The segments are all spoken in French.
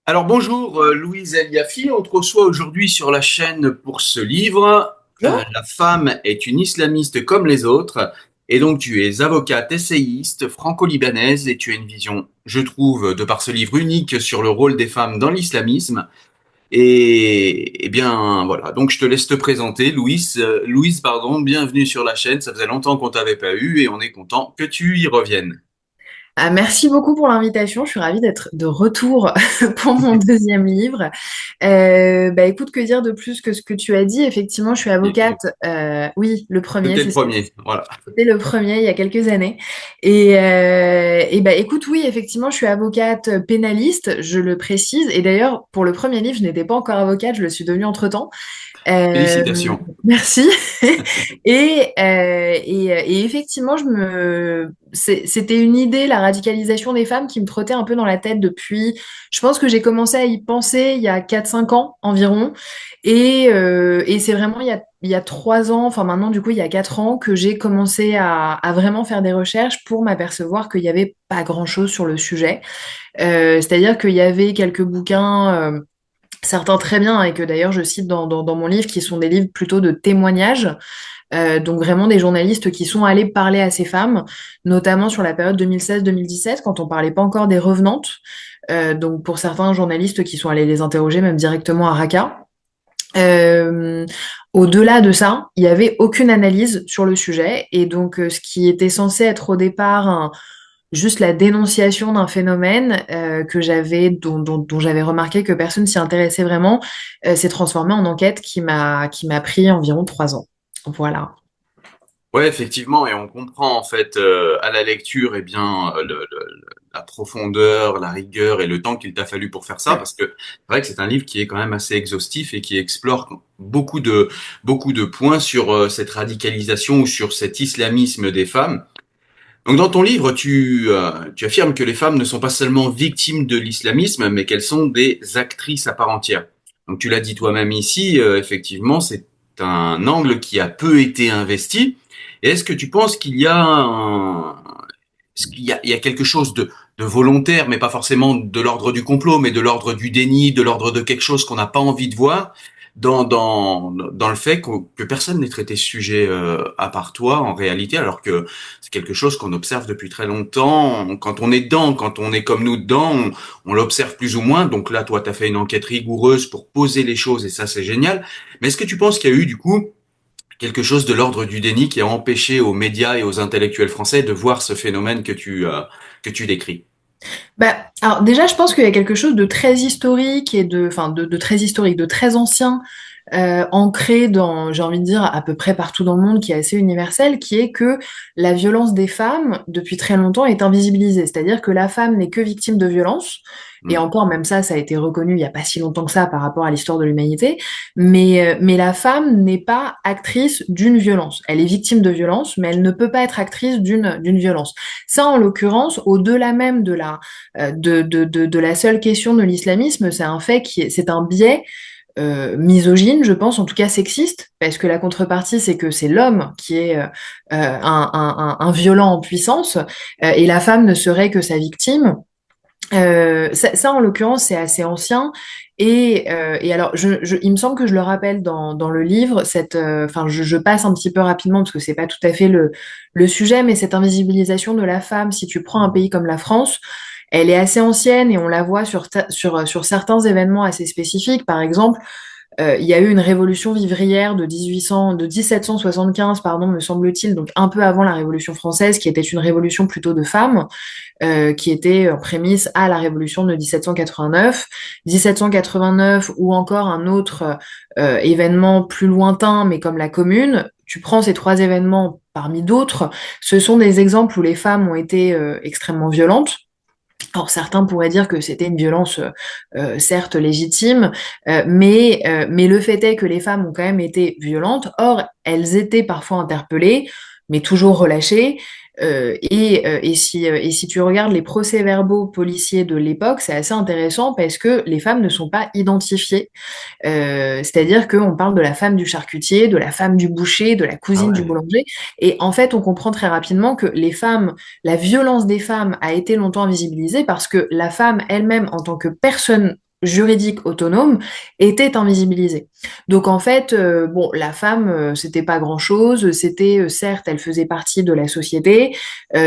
Alors bonjour Louise Eliafi, on te reçoit aujourd'hui sur la chaîne pour ce livre. Bonjour. La femme est une islamiste comme les autres. Et donc tu es avocate essayiste franco-libanaise et tu as une vision, je trouve, de par ce livre unique sur le rôle des femmes dans l'islamisme. Et bien voilà, donc je te laisse te présenter Louise. Louise, pardon, bienvenue sur la chaîne, ça faisait longtemps qu'on t'avait pas eu et on est content que tu y reviennes. Ah, merci beaucoup pour l'invitation. Je suis ravie d'être de retour pour mon deuxième livre. Écoute, que dire de plus que ce que tu as dit? Effectivement, je suis avocate. Oui, le premier, C'était le c'est ça. premier, voilà. C'était le premier il y a quelques années. Écoute, oui, effectivement, je suis avocate pénaliste, je le précise. Et d'ailleurs, pour le premier livre, je n'étais pas encore avocate, je le suis devenue entre-temps. Euh, Félicitations. Merci. Et effectivement, c'était une idée, la radicalisation des femmes, qui me trottait un peu dans la tête depuis. Je pense que j'ai commencé à y penser il y a 4 5 ans environ. Et c'est vraiment il y a 3 ans, enfin maintenant, du coup, il y a 4 ans, que j'ai commencé à vraiment faire des recherches pour m'apercevoir qu'il n'y avait pas grand-chose sur le sujet. C'est-à-dire qu'il y avait quelques bouquins. Certains très bien, et que d'ailleurs je cite dans mon livre, qui sont des livres plutôt de témoignages, donc vraiment des journalistes qui sont allés parler à ces femmes, notamment sur la période 2016-2017, quand on parlait pas encore des revenantes. Donc pour certains journalistes qui sont allés les interroger même directement à Raqqa. Euh, Au-delà de ça, il n'y avait aucune analyse sur le sujet, et donc ce qui était censé être au départ juste la dénonciation d'un phénomène dont j'avais remarqué que personne s'y intéressait vraiment, s'est transformé en enquête qui m'a pris environ 3 ans. Voilà. Ouais, effectivement, et on comprend en fait à la lecture, eh bien, la profondeur, la rigueur et le temps qu'il t'a fallu pour faire ça, Ouais. parce que c'est vrai que c'est un livre qui est quand même assez exhaustif et qui explore beaucoup de points sur cette radicalisation ou sur cet islamisme des femmes. Donc dans ton livre, tu affirmes que les femmes ne sont pas seulement victimes de l'islamisme, mais qu'elles sont des actrices à part entière. Donc tu l'as dit toi-même ici, effectivement, c'est un angle qui a peu été investi. Et est-ce que tu penses qu'il y a il y a quelque chose de volontaire, mais pas forcément de l'ordre du complot, mais de l'ordre du déni, de l'ordre de quelque chose qu'on n'a pas envie de voir, dans le fait que personne n'ait traité ce sujet à part toi en réalité, alors que c'est quelque chose qu'on observe depuis très longtemps. Quand on est dedans, quand on est comme nous dedans, on l'observe plus ou moins. Donc là, toi, tu as fait une enquête rigoureuse pour poser les choses et ça, c'est génial. Mais est-ce que tu penses qu'il y a eu du coup quelque chose de l'ordre du déni qui a empêché aux médias et aux intellectuels français de voir ce phénomène que tu décris? Alors déjà, je pense qu'il y a quelque chose de très historique enfin, de très historique, de très ancien, ancré dans, j'ai envie de dire, à peu près partout dans le monde, qui est assez universel, qui est que la violence des femmes, depuis très longtemps, est invisibilisée. C'est-à-dire que la femme n'est que victime de violence. Et Hmm. encore, même ça a été reconnu il n'y a pas si longtemps que ça par rapport à l'histoire de l'humanité. Mais la femme n'est pas actrice d'une violence. Elle est victime de violence, mais elle ne peut pas être actrice d'une violence. Ça, en l'occurrence, au-delà même de la seule question de l'islamisme, c'est un fait c'est un biais misogyne, je pense, en tout cas sexiste, parce que la contrepartie, c'est que c'est l'homme qui est un violent en puissance, et la femme ne serait que sa victime. Ça, en l'occurrence, c'est assez ancien. Et alors, il me semble que je le rappelle dans le livre, enfin, je passe un petit peu rapidement parce que c'est pas tout à fait le sujet, mais cette invisibilisation de la femme, si tu prends un pays comme la France, elle est assez ancienne et on la voit sur certains événements assez spécifiques. Par exemple, il y a eu une révolution vivrière de 1775, pardon, me semble-t-il, donc un peu avant la Révolution française, qui était une révolution plutôt de femmes, qui était en prémisse à la révolution de 1789. 1789 ou encore un autre événement plus lointain, mais comme la Commune. Tu prends ces trois événements parmi d'autres, ce sont des exemples où les femmes ont été extrêmement violentes. Alors certains pourraient dire que c'était une violence certes légitime, mais le fait est que les femmes ont quand même été violentes. Or, elles étaient parfois interpellées, mais toujours relâchées. Et si tu regardes les procès-verbaux policiers de l'époque, c'est assez intéressant parce que les femmes ne sont pas identifiées. C'est-à-dire qu'on parle de la femme du charcutier, de la femme du boucher, de la Ah cousine du ouais. boulanger. Et en fait, on comprend très rapidement que la violence des femmes a été longtemps invisibilisée parce que la femme elle-même, en tant que personne juridique autonome était invisibilisée. Donc en fait, bon, la femme, c'était pas grand-chose, c'était certes, elle faisait partie de la société,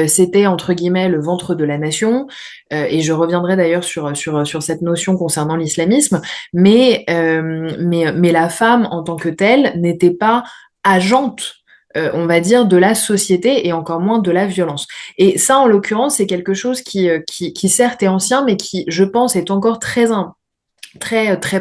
c'était entre guillemets le ventre de la nation, et je reviendrai d'ailleurs sur cette notion concernant l'islamisme, mais la femme en tant que telle n'était pas agente, on va dire, de la société et encore moins de la violence. Et ça, en l'occurrence, c'est quelque chose qui certes est ancien, mais qui, je pense, est encore très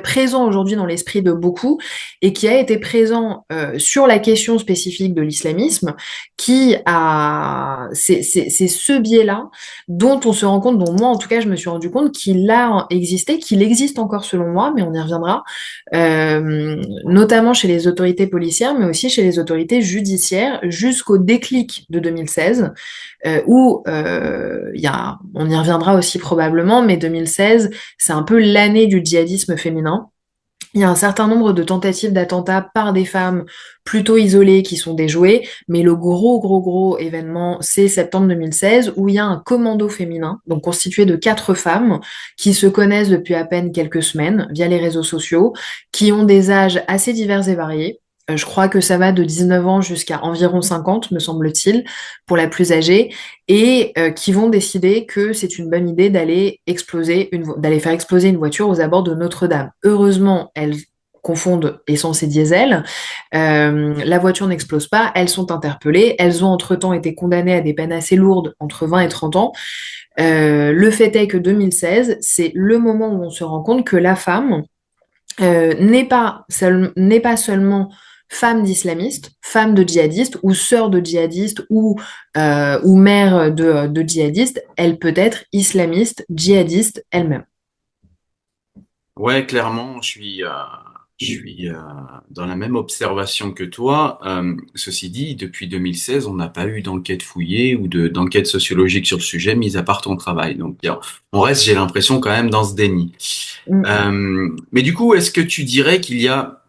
présent aujourd'hui dans l'esprit de beaucoup et qui a été présent sur la question spécifique de l'islamisme, qui a c'est ce biais-là dont on se rend compte, dont moi en tout cas je me suis rendu compte qu'il a existé, qu'il existe encore selon moi, mais on y reviendra, notamment chez les autorités policières, mais aussi chez les autorités judiciaires, jusqu'au déclic de 2016, où on y reviendra aussi probablement, mais 2016, c'est un peu l'année du djihadisme féminin. Il y a un certain nombre de tentatives d'attentats par des femmes plutôt isolées qui sont déjouées, mais le gros événement, c'est septembre 2016, où il y a un commando féminin, donc constitué de 4 femmes, qui se connaissent depuis à peine quelques semaines via les réseaux sociaux, qui ont des âges assez divers et variés. Je crois que ça va de 19 ans jusqu'à environ 50, me semble-t-il, pour la plus âgée, et qui vont décider que c'est une bonne idée d'aller faire exploser une voiture aux abords de Notre-Dame. Heureusement, elles confondent essence et diesel. La voiture n'explose pas, elles sont interpellées, elles ont entre-temps été condamnées à des peines assez lourdes, entre 20 et 30 ans. Le fait est que 2016, c'est le moment où on se rend compte que la femme n'est pas seulement femme d'islamiste, femme de djihadiste ou sœur de djihadiste ou mère de djihadiste, elle peut être islamiste, djihadiste elle-même. Ouais, clairement, je suis dans la même observation que toi. Ceci dit, depuis 2016, on n'a pas eu d'enquête fouillée ou d'enquête sociologique sur le sujet, mis à part ton travail. Donc, on reste, j'ai l'impression, quand même dans ce déni. Mm. Mais du coup, est-ce que tu dirais qu'il y a,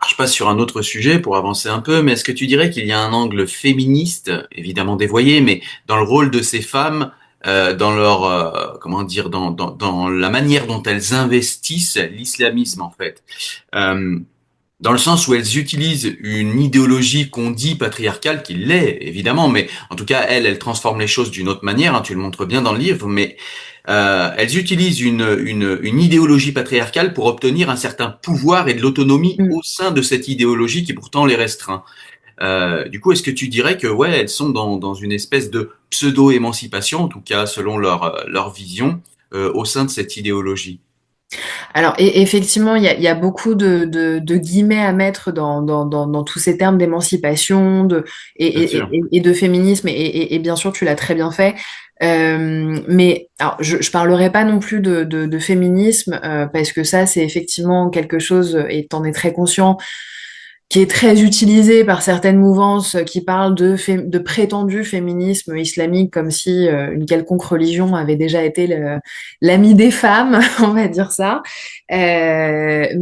je passe sur un autre sujet pour avancer un peu, mais est-ce que tu dirais qu'il y a un angle féministe, évidemment dévoyé, mais dans le rôle de ces femmes, dans leur, comment dire, dans la manière dont elles investissent l'islamisme en fait, euh, dans le sens où elles utilisent une idéologie qu'on dit patriarcale, qui l'est évidemment, mais en tout cas elles transforment les choses d'une autre manière. Hein, tu le montres bien dans le livre, mais elles utilisent une idéologie patriarcale pour obtenir un certain pouvoir et de l'autonomie Mm. au sein de cette idéologie qui pourtant les restreint. Du coup, est-ce que tu dirais que ouais, elles sont dans une espèce de pseudo-émancipation, en tout cas selon leur vision, au sein de cette idéologie? Alors, effectivement, il y a beaucoup de guillemets à mettre dans tous ces termes d'émancipation Bien sûr. et de féminisme, et bien sûr, tu l'as très bien fait. Mais alors, je parlerai pas non plus de féminisme, parce que ça, c'est effectivement quelque chose, et t'en es très conscient, qui est très utilisé par certaines mouvances qui parlent de prétendu féminisme islamique, comme si une quelconque religion avait déjà été l'ami des femmes, on va dire ça, et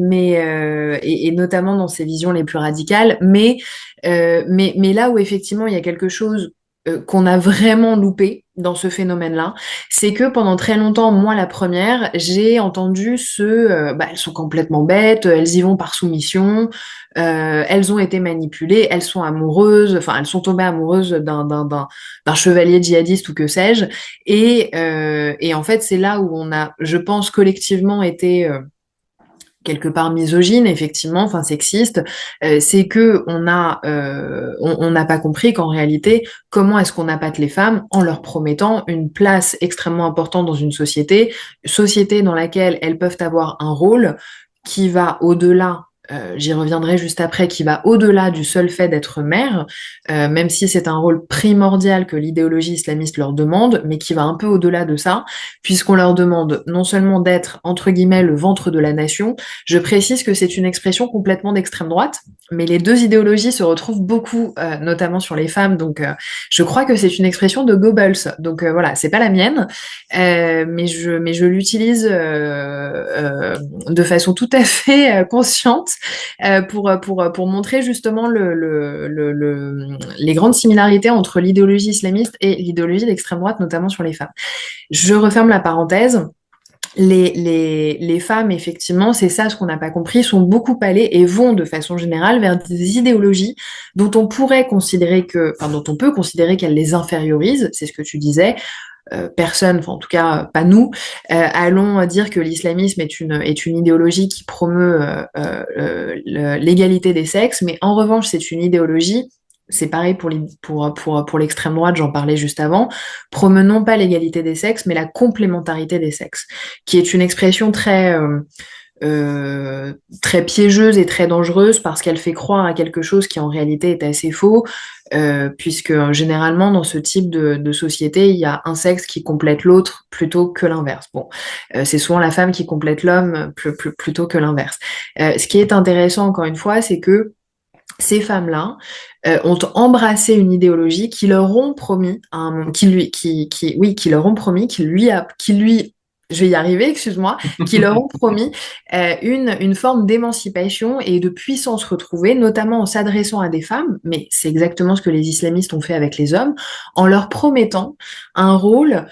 notamment dans ses visions les plus radicales. Mais là où effectivement il y a quelque chose qu'on a vraiment loupé dans ce phénomène-là, c'est que pendant très longtemps, moi la première, j'ai entendu elles sont complètement bêtes, elles y vont par soumission, elles ont été manipulées, elles sont amoureuses, enfin elles sont tombées amoureuses d'un chevalier djihadiste ou que sais-je, et en fait c'est là où on a, je pense, collectivement été quelque part misogyne, effectivement, enfin sexiste, c'est que on n'a pas compris qu'en réalité, comment est-ce qu'on appâte les femmes en leur promettant une place extrêmement importante dans une société dans laquelle elles peuvent avoir un rôle qui va au-delà. J'y reviendrai juste après, qui va au-delà du seul fait d'être mère, même si c'est un rôle primordial que l'idéologie islamiste leur demande, mais qui va un peu au-delà de ça, puisqu'on leur demande non seulement d'être, entre guillemets, le ventre de la nation. Je précise que c'est une expression complètement d'extrême droite, mais les deux idéologies se retrouvent beaucoup, notamment sur les femmes, donc je crois que c'est une expression de Goebbels, donc voilà, c'est pas la mienne, mais je l'utilise de façon tout à fait consciente, pour montrer justement les grandes similarités entre l'idéologie islamiste et l'idéologie d'extrême droite, notamment sur les femmes. Je referme la parenthèse. les femmes, effectivement, c'est ça ce qu'on n'a pas compris, sont beaucoup allées et vont de façon générale vers des idéologies dont on pourrait considérer que, enfin, dont on peut considérer qu'elles les infériorisent, c'est ce que tu disais. Personne, enfin en tout cas pas nous, allons dire que l'islamisme est une idéologie qui promeut l'égalité des sexes, mais en revanche c'est une idéologie, c'est pareil pour l'extrême droite, j'en parlais juste avant, promeut non pas l'égalité des sexes, mais la complémentarité des sexes, qui est une expression très piégeuse et très dangereuse parce qu'elle fait croire à quelque chose qui en réalité est assez faux, puisque généralement dans ce type de société, il y a un sexe qui complète l'autre plutôt que l'inverse. Bon, c'est souvent la femme qui complète l'homme plutôt que l'inverse. Ce qui est intéressant encore une fois, c'est que ces femmes-là ont embrassé une idéologie qui leur ont promis, qui leur ont promis, je vais y arriver, excuse-moi, qui leur ont promis une forme d'émancipation et de puissance retrouvée, notamment en s'adressant à des femmes, mais c'est exactement ce que les islamistes ont fait avec les hommes, en leur promettant un rôle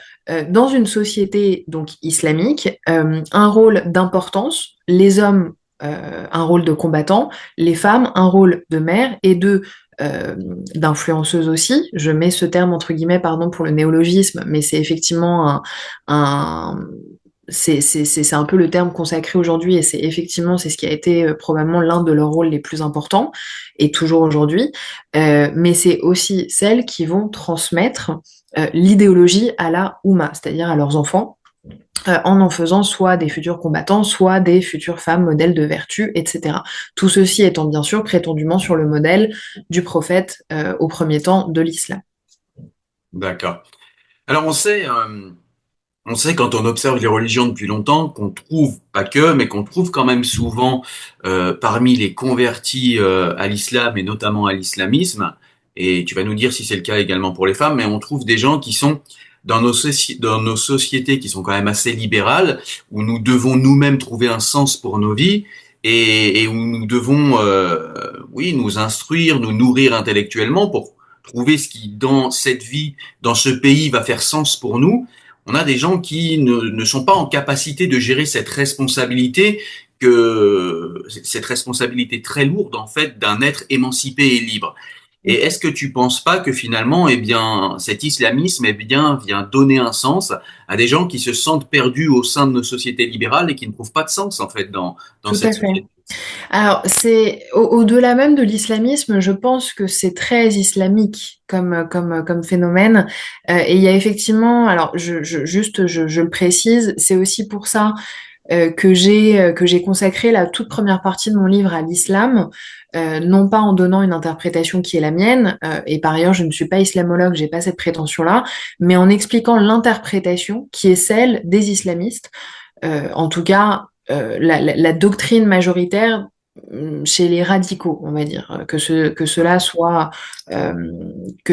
dans une société donc islamique, un rôle d'importance, les hommes un rôle de combattant, les femmes un rôle de mère et d'influenceuse aussi. Je mets ce terme entre guillemets, pardon pour le néologisme, mais c'est effectivement un c'est un peu le terme consacré aujourd'hui et c'est effectivement c'est ce qui a été probablement l'un de leurs rôles les plus importants et toujours aujourd'hui. Mais c'est aussi celles qui vont transmettre l'idéologie à la Oumma, c'est-à-dire à leurs enfants en faisant soit des futurs combattants, soit des futures femmes modèles de vertu, etc. Tout ceci étant bien sûr prétendument sur le modèle du prophète au premier temps de l'islam. D'accord. Alors on sait quand on observe les religions depuis longtemps qu'on trouve, pas que, mais qu'on trouve quand même souvent parmi les convertis à l'islam et notamment à l'islamisme, et tu vas nous dire si c'est le cas également pour les femmes, mais on trouve des gens qui sont dans nos sociétés qui sont quand même assez libérales, où nous devons nous-mêmes trouver un sens pour nos vies et où nous devons, oui, nous instruire, nous nourrir intellectuellement pour trouver ce qui, dans cette vie, dans ce pays, va faire sens pour nous. On a des gens qui ne sont pas en capacité de gérer cette responsabilité très lourde en fait d'un être émancipé et libre. Et est-ce que tu penses pas que finalement, eh bien, cet islamisme, eh bien, vient donner un sens à des gens qui se sentent perdus au sein de nos sociétés libérales et qui ne trouvent pas de sens en fait dans Tout cette à fait. société? Alors, c'est au-delà même de l'islamisme, je pense que c'est très islamique comme phénomène. Et il y a effectivement, alors je le précise, c'est aussi pour ça que j'ai consacré la toute première partie de mon livre à l'islam, non pas en donnant une interprétation qui est la mienne, et par ailleurs je ne suis pas islamologue, j'ai pas cette prétention-là, mais en expliquant l'interprétation qui est celle des islamistes, en tout cas la doctrine majoritaire chez les radicaux, on va dire, euh, que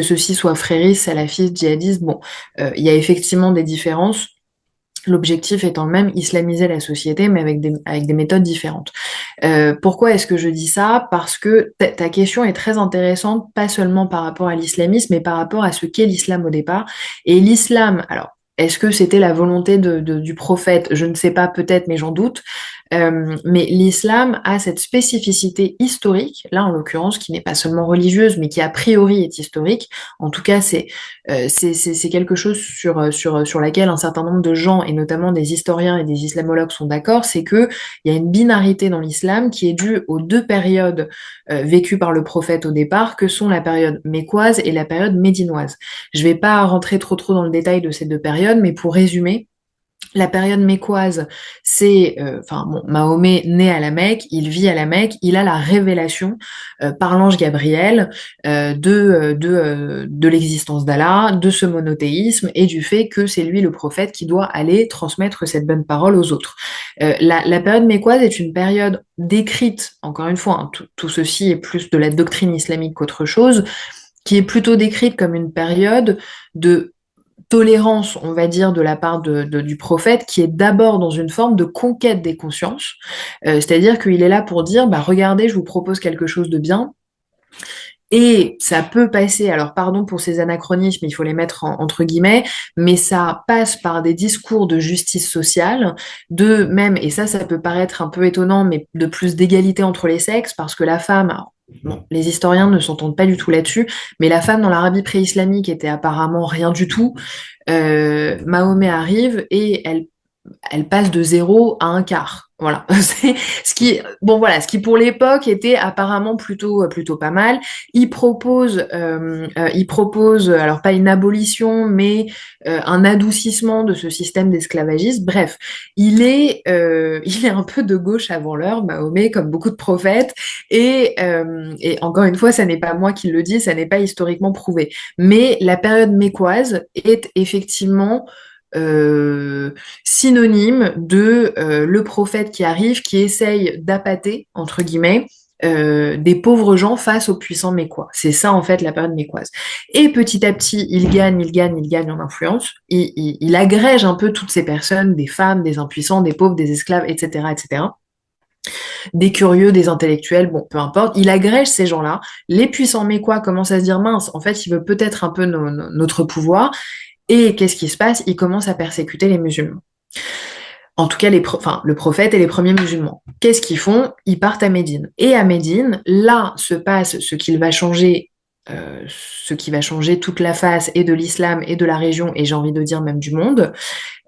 ceux-ci soient fréristes, salafistes, djihadistes. Bon, il y a effectivement des différences. L'objectif étant le même, islamiser la société, mais avec des méthodes différentes. Pourquoi est-ce que je dis ça? Parce que ta question est très intéressante, pas seulement par rapport à l'islamisme, mais par rapport à ce qu'est l'islam au départ. Et l'islam, alors, est-ce que c'était la volonté du prophète? Je ne sais pas, peut-être, mais j'en doute. Mais l'islam a cette spécificité historique, là en l'occurrence, qui n'est pas seulement religieuse, mais qui a priori est historique. En tout cas, c'est quelque chose sur laquelle un certain nombre de gens, et notamment des historiens et des islamologues, sont d'accord, c'est que il y a une binarité dans l'islam qui est due aux deux périodes vécues par le prophète au départ, que sont la période mécoise et la période médinoise. Je vais pas rentrer trop dans le détail de ces deux périodes, mais pour résumer, la période mécoise, c'est, enfin, bon, Mahomet naît à la Mecque, il vit à la Mecque, il a la révélation par l'ange Gabriel de l'existence d'Allah, de ce monothéisme et du fait que c'est lui le prophète qui doit aller transmettre cette bonne parole aux autres. La période mécoise est une période décrite, encore une fois, hein, tout ceci est plus de la doctrine islamique qu'autre chose, qui est plutôt décrite comme une période de tolérance, on va dire, de la part du prophète, qui est d'abord dans une forme de conquête des consciences, c'est-à-dire qu'il est là pour dire, bah, regardez, je vous propose quelque chose de bien, Et ça peut passer, alors pardon pour ces anachronismes, il faut les mettre entre guillemets, mais ça passe par des discours de justice sociale, de même, et ça peut paraître un peu étonnant, mais de plus d'égalité entre les sexes, parce que la femme, alors, bon, les historiens ne s'entendent pas du tout là-dessus, mais la femme dans l'Arabie pré-islamique était apparemment rien du tout. Mahomet arrive et elle passe de 0 à un quart. Voilà, c'est ce qui, bon voilà, ce qui pour l'époque était apparemment plutôt pas mal. Il propose, alors pas une abolition, mais un adoucissement de ce système d'esclavagisme. Bref, il est un peu de gauche avant l'heure, Mahomet, comme beaucoup de prophètes. Et encore une fois, ça n'est pas moi qui le dis, ça n'est pas historiquement prouvé. Mais la période mécoise est effectivement euh, synonyme de le prophète qui arrive, qui essaye d'appâter, entre guillemets, des pauvres gens face aux puissants mécois. C'est ça, en fait, la période mécoise. Et petit à petit, il gagne en influence. Il agrège un peu toutes ces personnes, des femmes, des impuissants, des pauvres, des esclaves, etc., etc., des curieux, des intellectuels, bon, peu importe. Il agrège ces gens-là. Les puissants mécois commencent à se dire, mince, en fait, il veut peut-être un peu notre pouvoir. Et qu'est-ce qui se passe? Il commence à persécuter les musulmans. En tout cas, le prophète et les premiers musulmans. Qu'est-ce qu'ils font? Ils partent à Médine. Et à Médine, là se passe ce qui va changer toute la face et de l'islam et de la région, et j'ai envie de dire même du monde.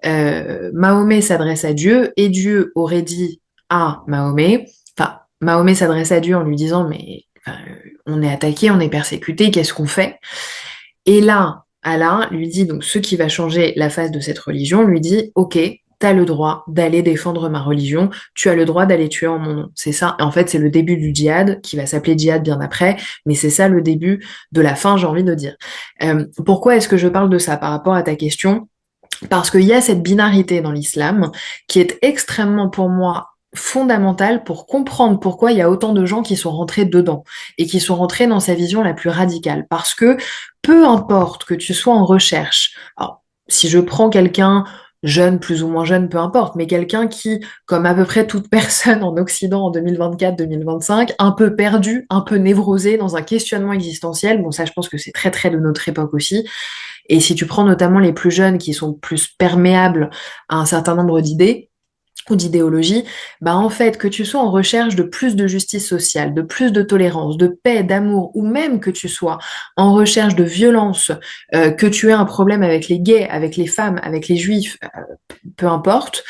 Mahomet s'adresse à Dieu, et Dieu aurait dit à Mahomet, enfin, Mahomet s'adresse à Dieu en lui disant, mais enfin, on est attaqué, on est persécuté, qu'est-ce qu'on fait? Et là, Allah lui dit, donc ce qui va changer la face de cette religion, lui dit, ok, tu as le droit d'aller défendre ma religion, tu as le droit d'aller tuer en mon nom. C'est ça, en fait, c'est le début du djihad, qui va s'appeler djihad bien après, mais c'est ça le début de la fin, j'ai envie de dire. Pourquoi est-ce que je parle de ça par rapport à ta question? Parce qu'il y a cette binarité dans l'islam qui est extrêmement, pour moi, fondamentale pour comprendre pourquoi il y a autant de gens qui sont rentrés dedans et qui sont rentrés dans sa vision la plus radicale. Parce que peu importe que tu sois en recherche, alors, si je prends quelqu'un jeune, plus ou moins jeune, peu importe, mais quelqu'un qui, comme à peu près toute personne en Occident en 2024-2025, un peu perdu, un peu névrosé dans un questionnement existentiel, bon ça je pense que c'est très très de notre époque aussi, et si tu prends notamment les plus jeunes qui sont plus perméables à un certain nombre d'idées ou d'idéologies, bah en fait, que tu sois en recherche de plus de justice sociale, de plus de tolérance, de paix, d'amour, ou même que tu sois en recherche de violence, que tu aies un problème avec les gays, avec les femmes, avec les juifs, peu importe,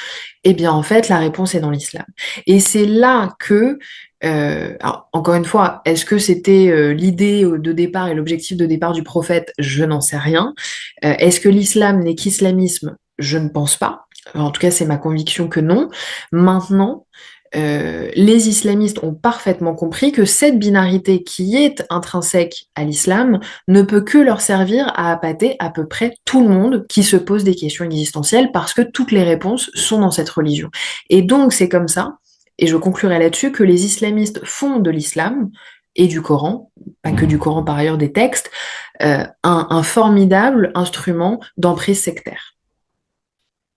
eh bien en fait, la réponse est dans l'islam. Et c'est là que alors, encore une fois, est-ce que c'était l'idée de départ et l'objectif de départ du prophète? Je n'en sais rien. Est-ce que l'islam n'est qu'islamisme? Je ne pense pas. En tout cas, c'est ma conviction que non. Maintenant, les islamistes ont parfaitement compris que cette binarité qui est intrinsèque à l'islam ne peut que leur servir à appâter à peu près tout le monde qui se pose des questions existentielles parce que toutes les réponses sont dans cette religion. Et donc, c'est comme ça, et je conclurai là-dessus, que les islamistes font de l'islam et du Coran, pas que du Coran par ailleurs, des textes, un formidable instrument d'emprise sectaire.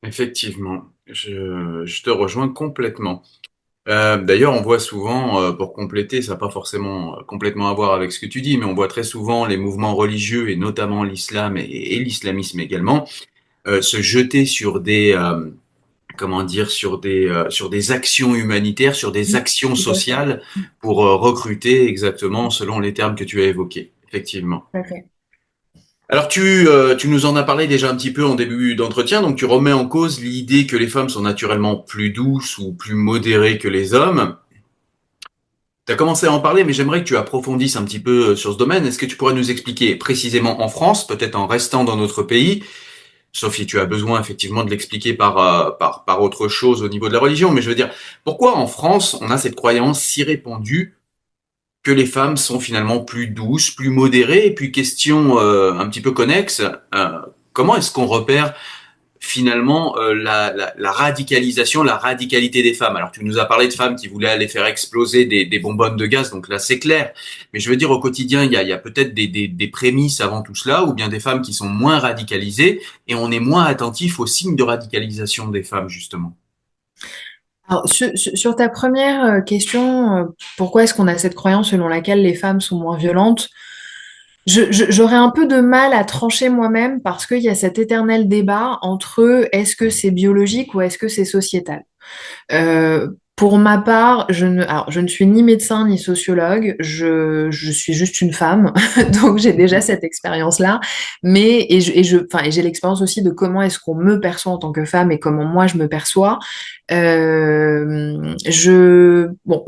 Effectivement, je te rejoins complètement. D'ailleurs, on voit souvent, pour compléter, ça n'a pas forcément complètement à voir avec ce que tu dis, mais on voit très souvent les mouvements religieux et notamment l'islam et l'islamisme également se jeter sur des comment dire sur des actions humanitaires, sur des actions Tout à fait. sociales pour recruter exactement selon les termes que tu as évoqués. Effectivement. Tout à fait. Alors tu nous en as parlé déjà un petit peu en début d'entretien, donc tu remets en cause l'idée que les femmes sont naturellement plus douces ou plus modérées que les hommes. Tu as commencé à en parler, mais j'aimerais que tu approfondisses un petit peu sur ce domaine. Est-ce que tu pourrais nous expliquer précisément en France, peut-être en restant dans notre pays, sauf si tu as besoin effectivement de l'expliquer par autre chose au niveau de la religion, mais je veux dire, pourquoi en France on a cette croyance si répandue que les femmes sont finalement plus douces, plus modérées, et puis question un petit peu connexe, comment est-ce qu'on repère finalement la radicalisation, la radicalité des femmes? Alors tu nous as parlé de femmes qui voulaient aller faire exploser des bonbonnes de gaz, donc là c'est clair, mais je veux dire au quotidien il y a peut-être des prémices avant tout cela, ou bien des femmes qui sont moins radicalisées, et on est moins attentif aux signes de radicalisation des femmes justement. Alors, sur ta première question, pourquoi est-ce qu'on a cette croyance selon laquelle les femmes sont moins violentes? J'aurais un peu de mal à trancher moi-même parce qu'il y a cet éternel débat entre est-ce que c'est biologique ou est-ce que c'est sociétal. Pour ma part, alors, je ne suis ni médecin ni sociologue, je suis juste une femme, donc j'ai déjà cette expérience-là. Mais enfin, et j'ai l'expérience aussi de comment est-ce qu'on me perçoit en tant que femme et comment moi je me perçois. Bon,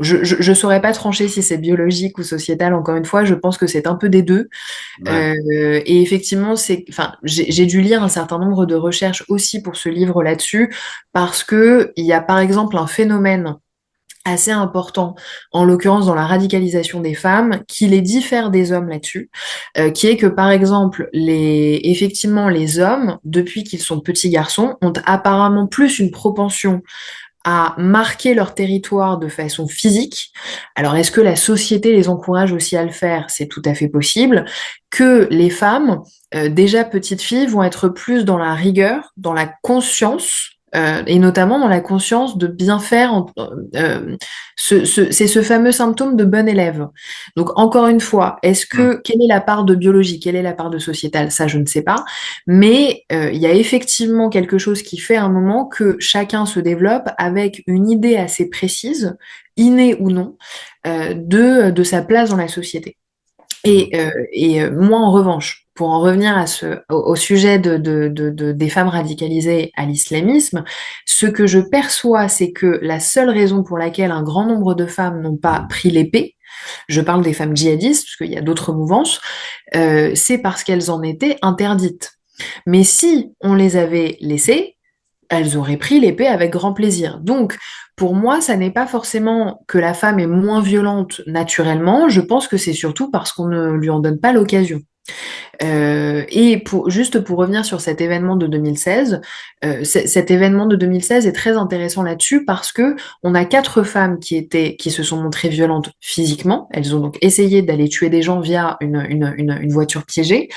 je saurais pas trancher si c'est biologique ou sociétal. Encore une fois, je pense que c'est un peu des deux. Ouais. Et effectivement, enfin, j'ai dû lire un certain nombre de recherches aussi pour ce livre là-dessus, parce que il y a par exemple un phénomène assez important, en l'occurrence dans la radicalisation des femmes, qui les diffère des hommes là-dessus, qui est que par exemple, effectivement, les hommes, depuis qu'ils sont petits garçons, ont apparemment plus une propension à marquer leur territoire de façon physique. Alors, est-ce que la société les encourage aussi à le faire? C'est tout à fait possible. Que les femmes, déjà petites filles, vont être plus dans la rigueur, dans la conscience, et notamment dans la conscience de bien faire. C'est ce fameux symptôme de bon élève. Donc, encore une fois, quelle est la part de biologie, quelle est la part de sociétal? Ça, je ne sais pas. Mais il y a effectivement quelque chose qui fait à un moment que chacun se développe avec une idée assez précise, innée ou non, de sa place dans la société. Moi, en revanche, pour en revenir au sujet des femmes radicalisées à l'islamisme, ce que je perçois, c'est que la seule raison pour laquelle un grand nombre de femmes n'ont pas pris l'épée, je parle des femmes djihadistes, parce qu'il y a d'autres mouvances, c'est parce qu'elles en étaient interdites. Mais si on les avait laissées, elles auraient pris l'épée avec grand plaisir. Donc, pour moi, ça n'est pas forcément que la femme est moins violente naturellement, je pense que c'est surtout parce qu'on ne lui en donne pas l'occasion. Juste pour revenir sur cet événement de 2016, cet événement de 2016 est très intéressant là-dessus parce que on a 4 femmes qui se sont montrées violentes physiquement. Elles ont donc essayé d'aller tuer des gens via une voiture piégée.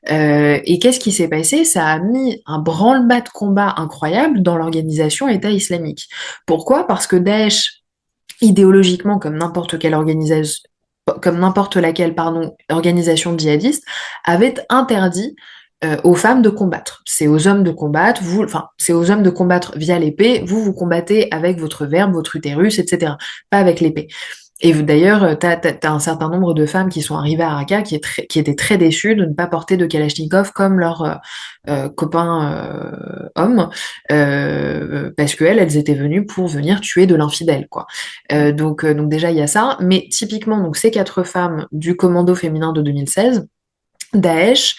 Et qu'est-ce qui s'est passé? Ça a mis un branle-bas de combat incroyable dans l'organisation État islamique. Pourquoi? Parce que Daesh, idéologiquement, comme n'importe laquelle, pardon, organisation djihadiste, avait interdit aux femmes de combattre. C'est aux hommes de combattre, c'est aux hommes de combattre via l'épée, vous combattez avec votre verbe, votre utérus, etc. Pas avec l'épée. Et d'ailleurs, t'as un certain nombre de femmes qui sont arrivées à Raqqa qui étaient très déçues de ne pas porter de Kalachnikov comme leurs copains hommes, parce qu'elles étaient venues pour venir tuer de l'infidèle, quoi. Donc déjà, il y a ça. Mais typiquement, donc ces 4 femmes du commando féminin de 2016, Daesh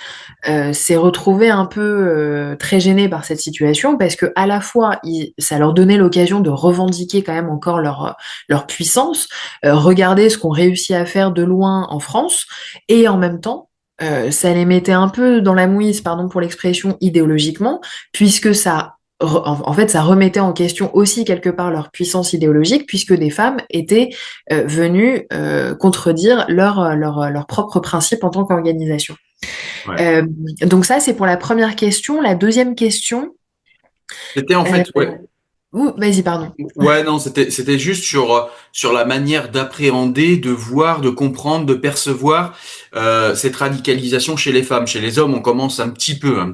s'est retrouvé un peu très gêné par cette situation parce que à la fois ça leur donnait l'occasion de revendiquer quand même encore leur puissance, regarder ce qu'on réussit à faire de loin en France, et en même temps ça les mettait un peu dans la mouise, pardon pour l'expression, idéologiquement, puisque en fait, ça remettait en question aussi quelque part leur puissance idéologique, puisque des femmes étaient venues contredire leur propre principe en tant qu'organisation. Ouais. Euh, donc ça, c'est pour la première question. La deuxième question, C'était en euh, fait, ouais. vas-y, pardon. Ouais, non, c'était juste sur la manière d'appréhender, de voir, de comprendre, de percevoir cette radicalisation chez les femmes. Chez les hommes, on commence un petit peu à Mm.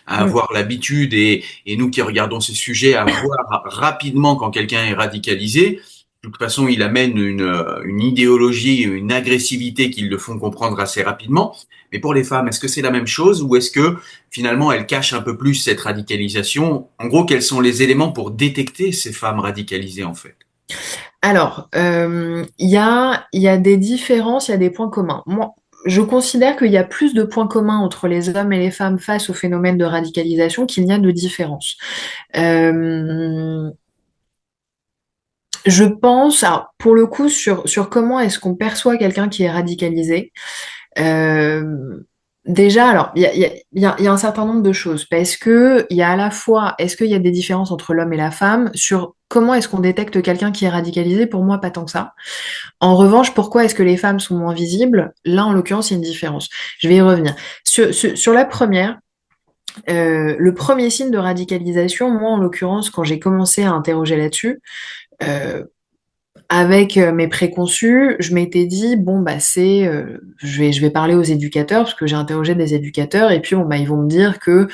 avoir l'habitude et nous qui regardons ces sujets à voir rapidement quand quelqu'un est radicalisé. De toute façon, il amène une idéologie, une agressivité qui le font comprendre assez rapidement. Mais pour les femmes, est-ce que c'est la même chose ou est-ce que finalement elles cachent un peu plus cette radicalisation? En gros, quels sont les éléments pour détecter ces femmes radicalisées en fait? Alors, il y a des différences, il y a des points communs. Moi, je considère qu'il y a plus de points communs entre les hommes et les femmes face au phénomène de radicalisation qu'il n'y a de différences. Euh, je pense, alors, pour le coup, sur comment est-ce qu'on perçoit quelqu'un qui est radicalisé. Euh, Déjà, alors, il y a un certain nombre de choses, parce que il y a à la fois, est-ce qu'il y a des différences entre l'homme et la femme sur comment est-ce qu'on détecte quelqu'un qui est radicalisé? Pour moi, pas tant que ça. En revanche, pourquoi est-ce que les femmes sont moins visibles? Là, en l'occurrence, il y a une différence. Je vais y revenir. Sur la première, Le premier signe de radicalisation, moi en l'occurrence, quand j'ai commencé à interroger là-dessus, euh, avec mes préconçus, je m'étais dit bon bah je vais parler aux éducateurs parce que j'ai interrogé des éducateurs et puis bon bah ils vont me dire que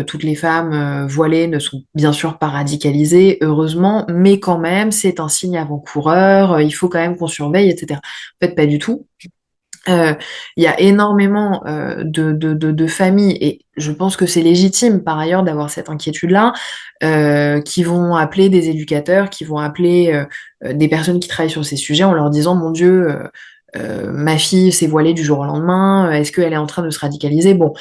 toutes les femmes voilées ne sont bien sûr pas radicalisées, heureusement, mais quand même c'est un signe avant-coureur, il faut quand même qu'on surveille, etc. En fait, pas du tout. Euh, Il y a énormément de familles, et je pense que c'est légitime par ailleurs d'avoir cette inquiétude-là, qui vont appeler des éducateurs, qui vont appeler des personnes qui travaillent sur ces sujets en leur disant, mon Dieu, ma fille s'est voilée du jour au lendemain, est-ce qu'elle est en train de se radicaliser? Bon,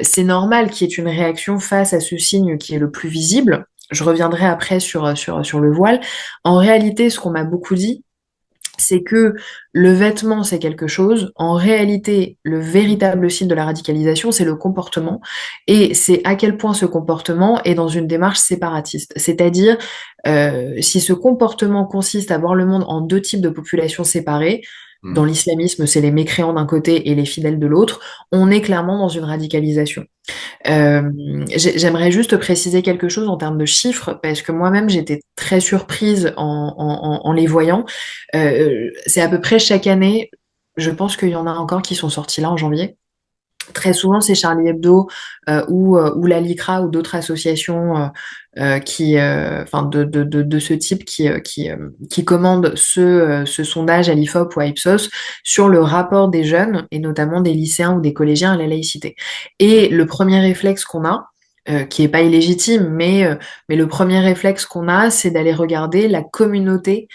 c'est normal qu'il y ait une réaction face à ce signe qui est le plus visible. Je reviendrai après sur le voile. En réalité, ce qu'on m'a beaucoup dit, c'est que le vêtement, c'est quelque chose. En réalité, le véritable signe de la radicalisation, c'est le comportement. Et c'est à quel point ce comportement est dans une démarche séparatiste. C'est-à-dire, si ce comportement consiste à voir le monde en deux types de populations séparées, dans Mm. l'islamisme, c'est les mécréants d'un côté et les fidèles de l'autre, on est clairement dans une radicalisation. Euh, J'aimerais juste préciser quelque chose en termes de chiffres, parce que moi-même j'étais très surprise en les voyant. C'est à peu près chaque année, je pense qu'il y en a encore qui sont sortis là en janvier. Très souvent, c'est Charlie Hebdo ou la LICRA ou d'autres associations enfin de ce type qui commandent ce sondage à l'IFOP ou à Ipsos sur le rapport des jeunes et notamment des lycéens ou des collégiens à la laïcité. Et le premier réflexe qu'on a, qui est pas illégitime, mais le premier réflexe qu'on a, c'est d'aller regarder la communauté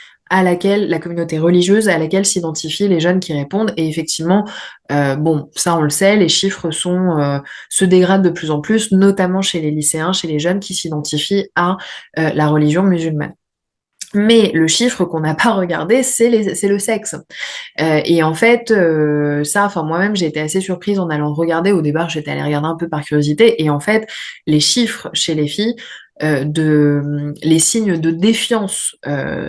religieuse à laquelle s'identifient les jeunes qui répondent. Et effectivement, bon, ça on le sait, les chiffres se dégradent de plus en plus, notamment chez les lycéens, chez les jeunes qui s'identifient à la religion musulmane. Mais le chiffre qu'on n'a pas regardé, c'est le sexe. Et en fait, ça, enfin moi-même, j'ai été assez surprise en allant regarder. Au départ, j'étais allée regarder un peu par curiosité. Et en fait, les chiffres chez les filles, les signes de défiance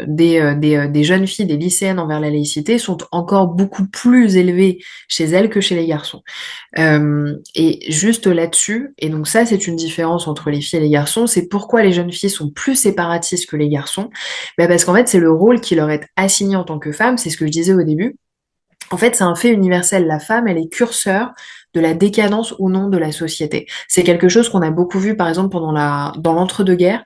des jeunes filles, des lycéennes envers la laïcité sont encore beaucoup plus élevés chez elles que chez les garçons. Et juste là-dessus, et donc ça c'est une différence entre les filles et les garçons, c'est pourquoi les jeunes filles sont plus séparatistes que les garçons. Ben parce qu'en fait c'est le rôle qui leur est assigné en tant que femme, c'est ce que je disais au début. En fait, c'est un fait universel. La femme, elle est curseur de la décadence ou non de la société. C'est quelque chose qu'on a beaucoup vu, par exemple, dans l'entre-deux-guerres,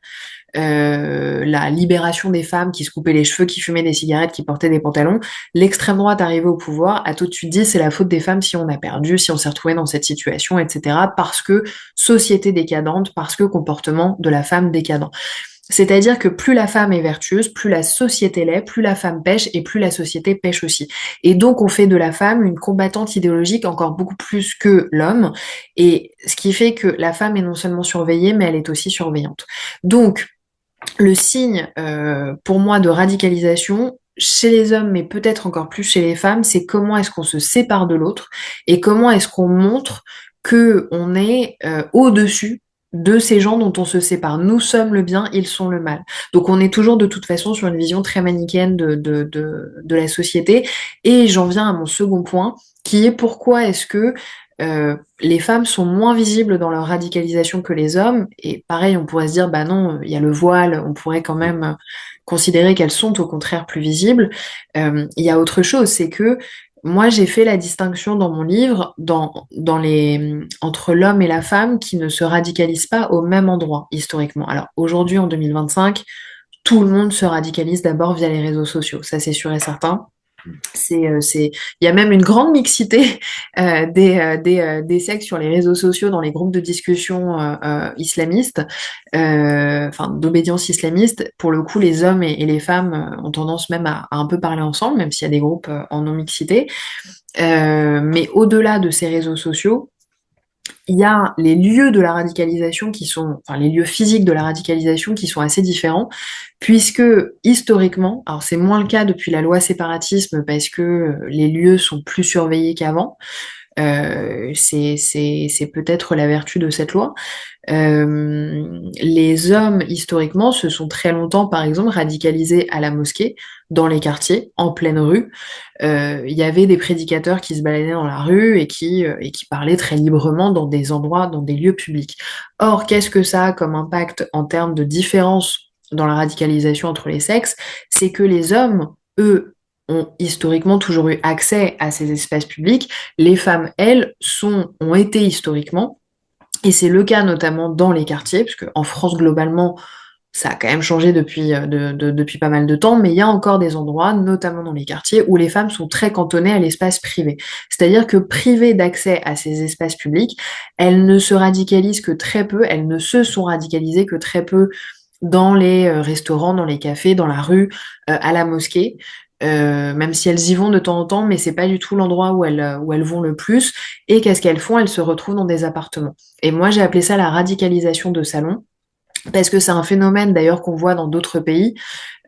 la libération des femmes qui se coupaient les cheveux, qui fumaient des cigarettes, qui portaient des pantalons. L'extrême droite arrivée au pouvoir a tout de suite dit c'est la faute des femmes si on a perdu, si on s'est retrouvé dans cette situation, etc. Parce que société décadente, parce que comportement de la femme décadent. C'est-à-dire que plus la femme est vertueuse, plus la société l'est, plus la femme pêche et plus la société pêche aussi. Et donc on fait de la femme une combattante idéologique encore beaucoup plus que l'homme. Et ce qui fait que la femme est non seulement surveillée, mais elle est aussi surveillante. Donc le signe pour moi de radicalisation chez les hommes, mais peut-être encore plus chez les femmes, c'est comment est-ce qu'on se sépare de l'autre et comment est-ce qu'on montre que on est au-dessus de ces gens dont on se sépare. Nous sommes le bien, ils sont le mal. Donc on est toujours de toute façon sur une vision très manichéenne de la société. Et j'en viens à mon second point, qui est pourquoi est-ce que les femmes sont moins visibles dans leur radicalisation que les hommes. Et pareil, on pourrait se dire, bah non, il y a le voile, on pourrait quand même considérer qu'elles sont au contraire plus visibles. Il y a autre chose, c'est que moi, j'ai fait la distinction dans mon livre entre l'homme et la femme qui ne se radicalisent pas au même endroit historiquement. Alors aujourd'hui, en 2025, tout le monde se radicalise d'abord via les réseaux sociaux, ça c'est sûr et certain. Il y a même une grande mixité des sexes sur les réseaux sociaux, dans les groupes de discussion islamistes, enfin d'obédience islamiste. Pour le coup, les hommes et les femmes ont tendance même à un peu parler ensemble, même s'il y a des groupes en non-mixité. Mais au-delà de ces réseaux sociaux, il y a les lieux de la radicalisation enfin les lieux physiques de la radicalisation qui sont assez différents, puisque historiquement, alors c'est moins le cas depuis la loi séparatisme parce que les lieux sont plus surveillés qu'avant, C'est peut-être la vertu de cette loi. Les hommes, historiquement, se sont très longtemps, par exemple, radicalisés à la mosquée, dans les quartiers, en pleine rue. Il y avait des prédicateurs qui se baladaient dans la rue et qui parlaient très librement dans des endroits, dans des lieux publics. Or, qu'est-ce que ça a comme impact en termes de différence dans la radicalisation entre les sexes? C'est que les hommes, eux, ont historiquement toujours eu accès à ces espaces publics. Les femmes, elles, ont été historiquement, et c'est le cas notamment dans les quartiers, parce qu'en France, globalement, ça a quand même changé depuis pas mal de temps, mais il y a encore des endroits, notamment dans les quartiers, où les femmes sont très cantonnées à l'espace privé. C'est-à-dire que privées d'accès à ces espaces publics, elles ne se radicalisent que très peu, elles ne se sont radicalisées que très peu dans les restaurants, dans les cafés, dans la rue, à la mosquée. Même si elles y vont de temps en temps, mais c'est pas du tout l'endroit où elles vont le plus. Et qu'est-ce qu'elles font? Elles se retrouvent dans des appartements. Et moi, j'ai appelé ça la radicalisation de salon, parce que c'est un phénomène d'ailleurs qu'on voit dans d'autres pays.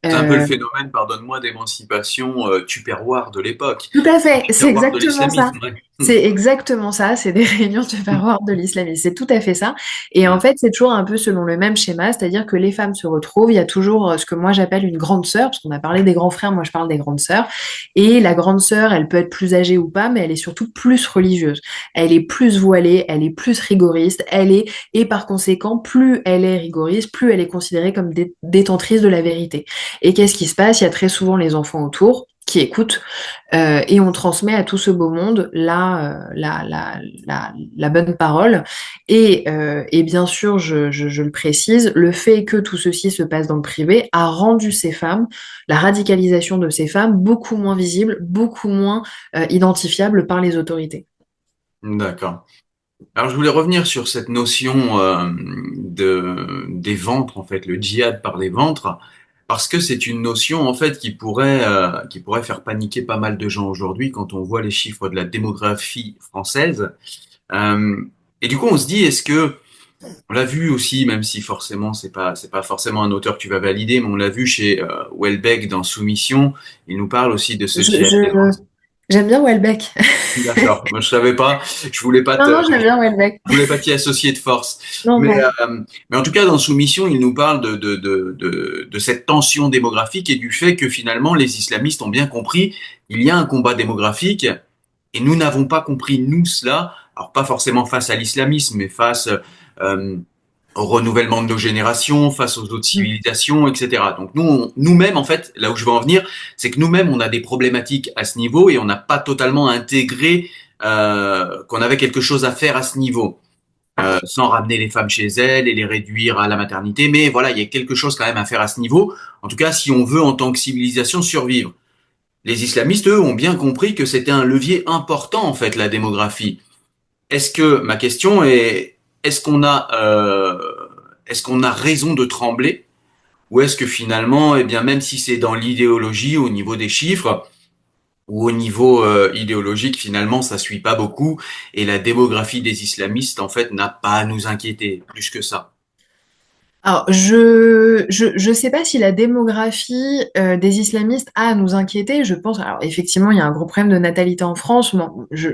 C'est un peu le Euh, phénomène, pardonne-moi, d'émancipation tupperware de l'époque. Tout à Le fait, c'est tupperware de exactement ça. l'islamisme, ouais. C'est exactement ça, c'est des réunions de paroles de l'islamisme, c'est tout à fait ça. Et en Ouais. fait, c'est toujours un peu selon le même schéma, c'est-à-dire que les femmes se retrouvent, il y a toujours ce que moi j'appelle une grande sœur, parce qu'on a parlé des grands frères, moi je parle des grandes sœurs. Et la grande sœur, elle peut être plus âgée ou pas, mais elle est surtout plus religieuse. Elle est plus voilée, elle est plus rigoriste, et par conséquent, plus elle est rigoriste, plus elle est considérée comme détentrice de la vérité. Et qu'est-ce qui se passe? Il y a très souvent les enfants autour qui écoutent, et on transmet à tout ce beau monde la bonne parole. Et bien sûr, je le précise, le fait que tout ceci se passe dans le privé a rendu ces femmes, la radicalisation de ces femmes, beaucoup moins visible, beaucoup moins identifiable par les autorités. D'accord. Alors, je voulais revenir sur cette notion des ventres, en fait, le djihad par les ventres, parce que c'est une notion, en fait, qui pourrait faire paniquer pas mal de gens aujourd'hui quand on voit les chiffres de la démographie française. Euh, et du coup, on se dit, est-ce que, on l'a vu aussi, même si forcément, c'est pas forcément un auteur que tu vas valider, mais on l'a vu chez Houellebecq dans Soumission, il nous parle aussi de ce Je, djihad je, des ventres. J'aime bien Welbeck. D'accord. Moi, je savais pas. Je voulais pas Non, te, non, j'aime bien Welbeck. je voulais pas t'y associer de force. Non, Mais, non. mais en tout cas, dans Soumission, il nous parle de cette tension démographique et du fait que finalement, les islamistes ont bien compris qu'il y a un combat démographique et nous n'avons pas compris, nous, cela. Alors, pas forcément face à l'islamisme, mais face euh, au renouvellement de nos générations, face aux autres Mm. civilisations, etc. Donc, nous-mêmes, en fait, là où je veux en venir, c'est que nous-mêmes, on a des problématiques à ce niveau et on n'a pas totalement intégré qu'on avait quelque chose à faire à ce niveau sans ramener les femmes chez elles et les réduire à la maternité. Mais voilà, il y a quelque chose quand même à faire à ce niveau. En tout cas, si on veut en tant que civilisation survivre. Les islamistes, eux, ont bien compris que c'était un levier important, en fait, la démographie. Ma question est, est-ce qu'on a, euh, est-ce qu'on a raison de trembler? Ou est-ce que finalement, eh bien, même si c'est dans l'idéologie, au niveau des chiffres, ou au niveau idéologique, finalement, ça suit pas beaucoup, et la démographie des islamistes, en fait, n'a pas à nous inquiéter plus que ça. Alors, je sais pas si la démographie des islamistes a à nous inquiéter. Je pense, alors effectivement, il y a un gros problème de natalité en France. Bon, je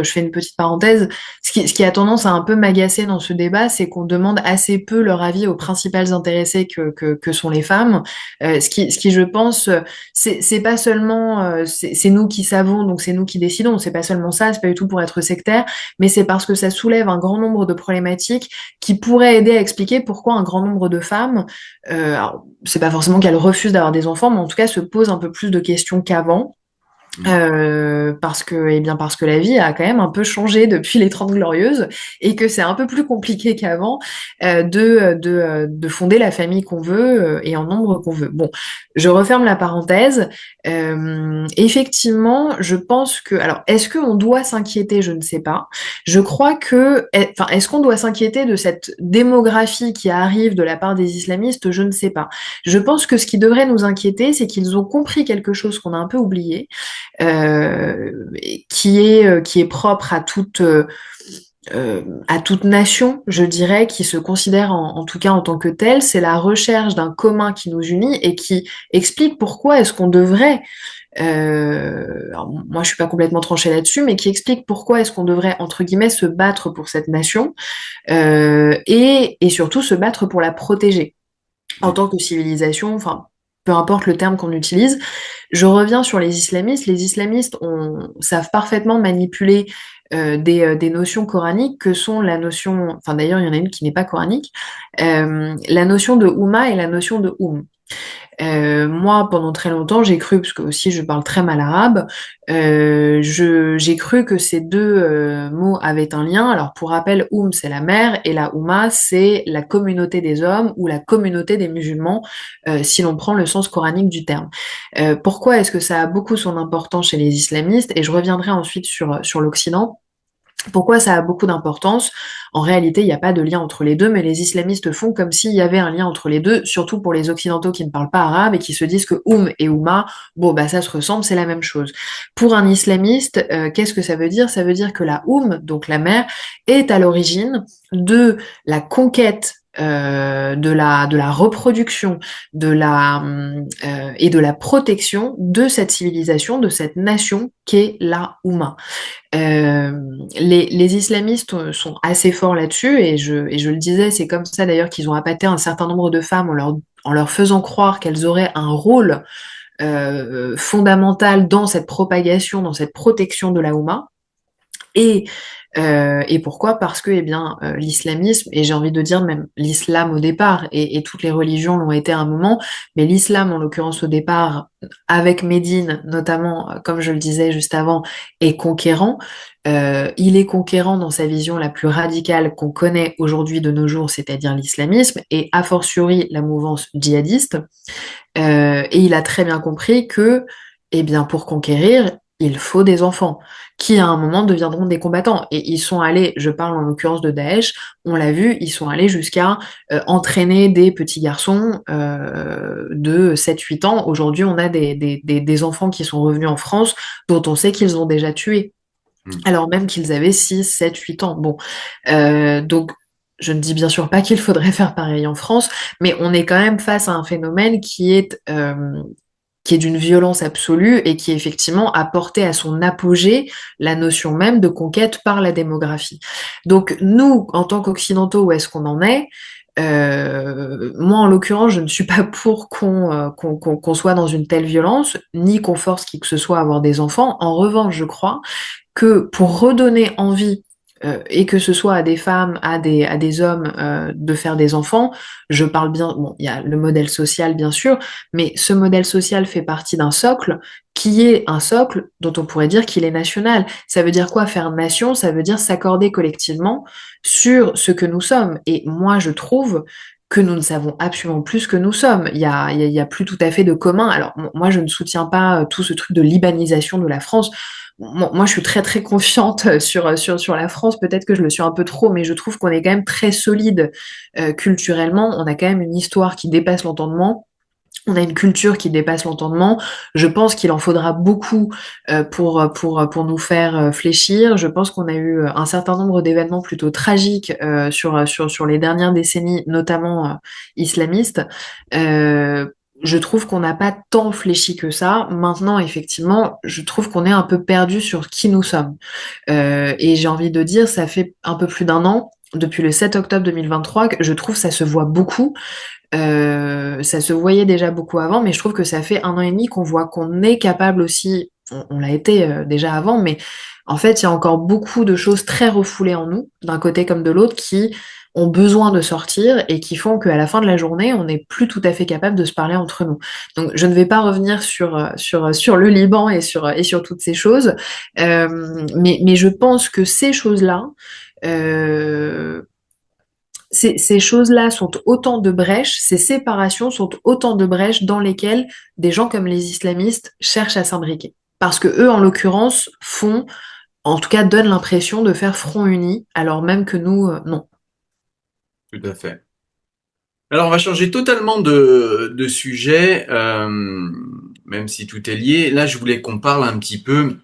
fais une petite parenthèse. Ce qui a tendance à un peu m'agacer dans ce débat, c'est qu'on demande assez peu leur avis aux principales intéressées que sont les femmes. Ce qui, je pense, c'est pas seulement, c'est nous qui savons, donc c'est nous qui décidons. C'est pas seulement ça, c'est pas du tout pour être sectaire, mais c'est parce que ça soulève un grand nombre de problématiques qui pourrait aider à expliquer pourquoi un grand nombre de femmes, alors, c'est pas forcément qu'elles refusent d'avoir des enfants, mais en tout cas se posent un peu plus de questions qu'avant. Parce que la vie a quand même un peu changé depuis les Trente Glorieuses et que c'est un peu plus compliqué qu'avant de fonder la famille qu'on veut et en nombre qu'on veut. Bon, je referme la parenthèse. Effectivement, je pense que, alors, est-ce qu'on doit s'inquiéter? Je ne sais pas. Je crois que, enfin, est-ce qu'on doit s'inquiéter de cette démographie qui arrive de la part des islamistes? Je ne sais pas. Je pense que ce qui devrait nous inquiéter, c'est qu'ils ont compris quelque chose qu'on a un peu oublié, qui est propre à toute nation, je dirais, qui se considère en tout cas en tant que telle, c'est la recherche d'un commun qui nous unit et qui explique pourquoi est-ce qu'on devrait alors, moi je suis pas complètement tranchée là-dessus, mais qui explique pourquoi est-ce qu'on devrait, entre guillemets, se battre pour cette nation, et surtout se battre pour la protéger en Mm. tant que civilisation, enfin, peu importe le terme qu'on utilise. Je reviens sur les islamistes. Les islamistes savent parfaitement manipuler des notions coraniques que sont la notion, enfin d'ailleurs il y en a une qui n'est pas coranique, la notion de Ummah et la notion de moi, pendant très longtemps, j'ai cru, parce que aussi je parle très mal arabe, j'ai cru que ces deux mots avaient un lien. Alors, pour rappel, c'est la mère, et la Oumma, c'est la communauté des hommes ou la communauté des musulmans, si l'on prend le sens coranique du terme. Pourquoi est-ce que ça a beaucoup son importance chez les islamistes? Et je reviendrai ensuite sur l'Occident. Pourquoi ça a beaucoup d'importance? En réalité, il n'y a pas de lien entre les deux, mais les islamistes font comme s'il y avait un lien entre les deux, surtout pour les occidentaux qui ne parlent pas arabe et qui se disent que et Oumma, bon, bah, ça se ressemble, c'est la même chose. Pour un islamiste, qu'est-ce que ça veut dire? Ça veut dire que la donc la mère, est à l'origine de la conquête, de la reproduction, et de la protection de cette civilisation, de cette nation qu'est la Oumma. Euh, les islamistes sont assez forts là-dessus, et je le disais, c'est comme ça d'ailleurs qu'ils ont appâté un certain nombre de femmes en leur faisant croire qu'elles auraient un rôle fondamental dans cette propagation, dans cette protection de la Oumma. Et pourquoi? Parce que, eh bien, l'islamisme, et j'ai envie de dire même l'islam au départ, et toutes les religions l'ont été à un moment, mais l'islam, en l'occurrence au départ, avec Médine notamment, comme je le disais juste avant, est conquérant. Il est conquérant dans sa vision la plus radicale qu'on connaît aujourd'hui de nos jours, c'est-à-dire l'islamisme, et a fortiori la mouvance djihadiste. Et il a très bien compris que, eh bien, pour conquérir, il faut des enfants qui, à un moment, deviendront des combattants. Et ils sont allés, je parle en l'occurrence de Daesh, on l'a vu, ils sont allés jusqu'à entraîner des petits garçons de 7-8 ans. Aujourd'hui, on a des enfants qui sont revenus en France dont on sait qu'ils ont déjà tué, Mm. alors même qu'ils avaient 6, 7, 8 ans. Bon, donc je ne dis bien sûr pas qu'il faudrait faire pareil en France, mais on est quand même face à un phénomène qui est d'une violence absolue et qui effectivement a porté à son apogée la notion même de conquête par la démographie. Donc nous, en tant qu'Occidentaux, où est-ce qu'on en est? Moi, en l'occurrence, je ne suis pas pour qu'on soit dans une telle violence, ni qu'on force qui que ce soit à avoir des enfants. En revanche, je crois que pour redonner envie, et que ce soit à des femmes, à des hommes, de faire des enfants, je parle bien, bon, il y a le modèle social bien sûr, mais ce modèle social fait partie d'un socle qui est un socle dont on pourrait dire qu'il est national. Ça veut dire quoi faire nation? Ça veut dire s'accorder collectivement sur ce que nous sommes. Et moi, je trouve que nous ne savons absolument plus ce que nous sommes. Il y a plus tout à fait de commun. Alors, moi, je ne soutiens pas tout ce truc de libanisation de la France. Moi, je suis très très confiante sur la France. Peut-être que je le suis un peu trop, mais je trouve qu'on est quand même très solide culturellement. On a quand même une histoire qui dépasse l'entendement. On a une culture qui dépasse l'entendement. Je pense qu'il en faudra beaucoup pour nous faire fléchir. Je pense qu'on a eu un certain nombre d'événements plutôt tragiques sur les dernières décennies, notamment islamistes. Euh, je trouve qu'on n'a pas tant fléchi que ça. Maintenant, effectivement, je trouve qu'on est un peu perdu sur qui nous sommes. Et j'ai envie de dire, ça fait un peu plus d'un an, depuis le 7 octobre 2023, que je trouve ça se voit beaucoup. Ça se voyait déjà beaucoup avant, mais je trouve que ça fait 1 an et demi qu'on voit qu'on est capable aussi, on l'a été déjà avant, mais en fait, il y a encore beaucoup de choses très refoulées en nous, d'un côté comme de l'autre, qui ont besoin de sortir et qui font qu'à la fin de la journée, on n'est plus tout à fait capable de se parler entre nous. Donc, je ne vais pas revenir sur le Liban et sur toutes ces choses, mais je pense que ces choses-là, euh, ces choses-là sont autant de brèches, ces séparations sont autant de brèches dans lesquelles des gens comme les islamistes cherchent à s'imbriquer. Parce que eux, en l'occurrence, en tout cas, donnent l'impression de faire front uni, alors même que nous, non. Tout à fait. Alors, on va changer totalement de sujet, même si tout est lié. Là, je voulais qu'on parle un petit peu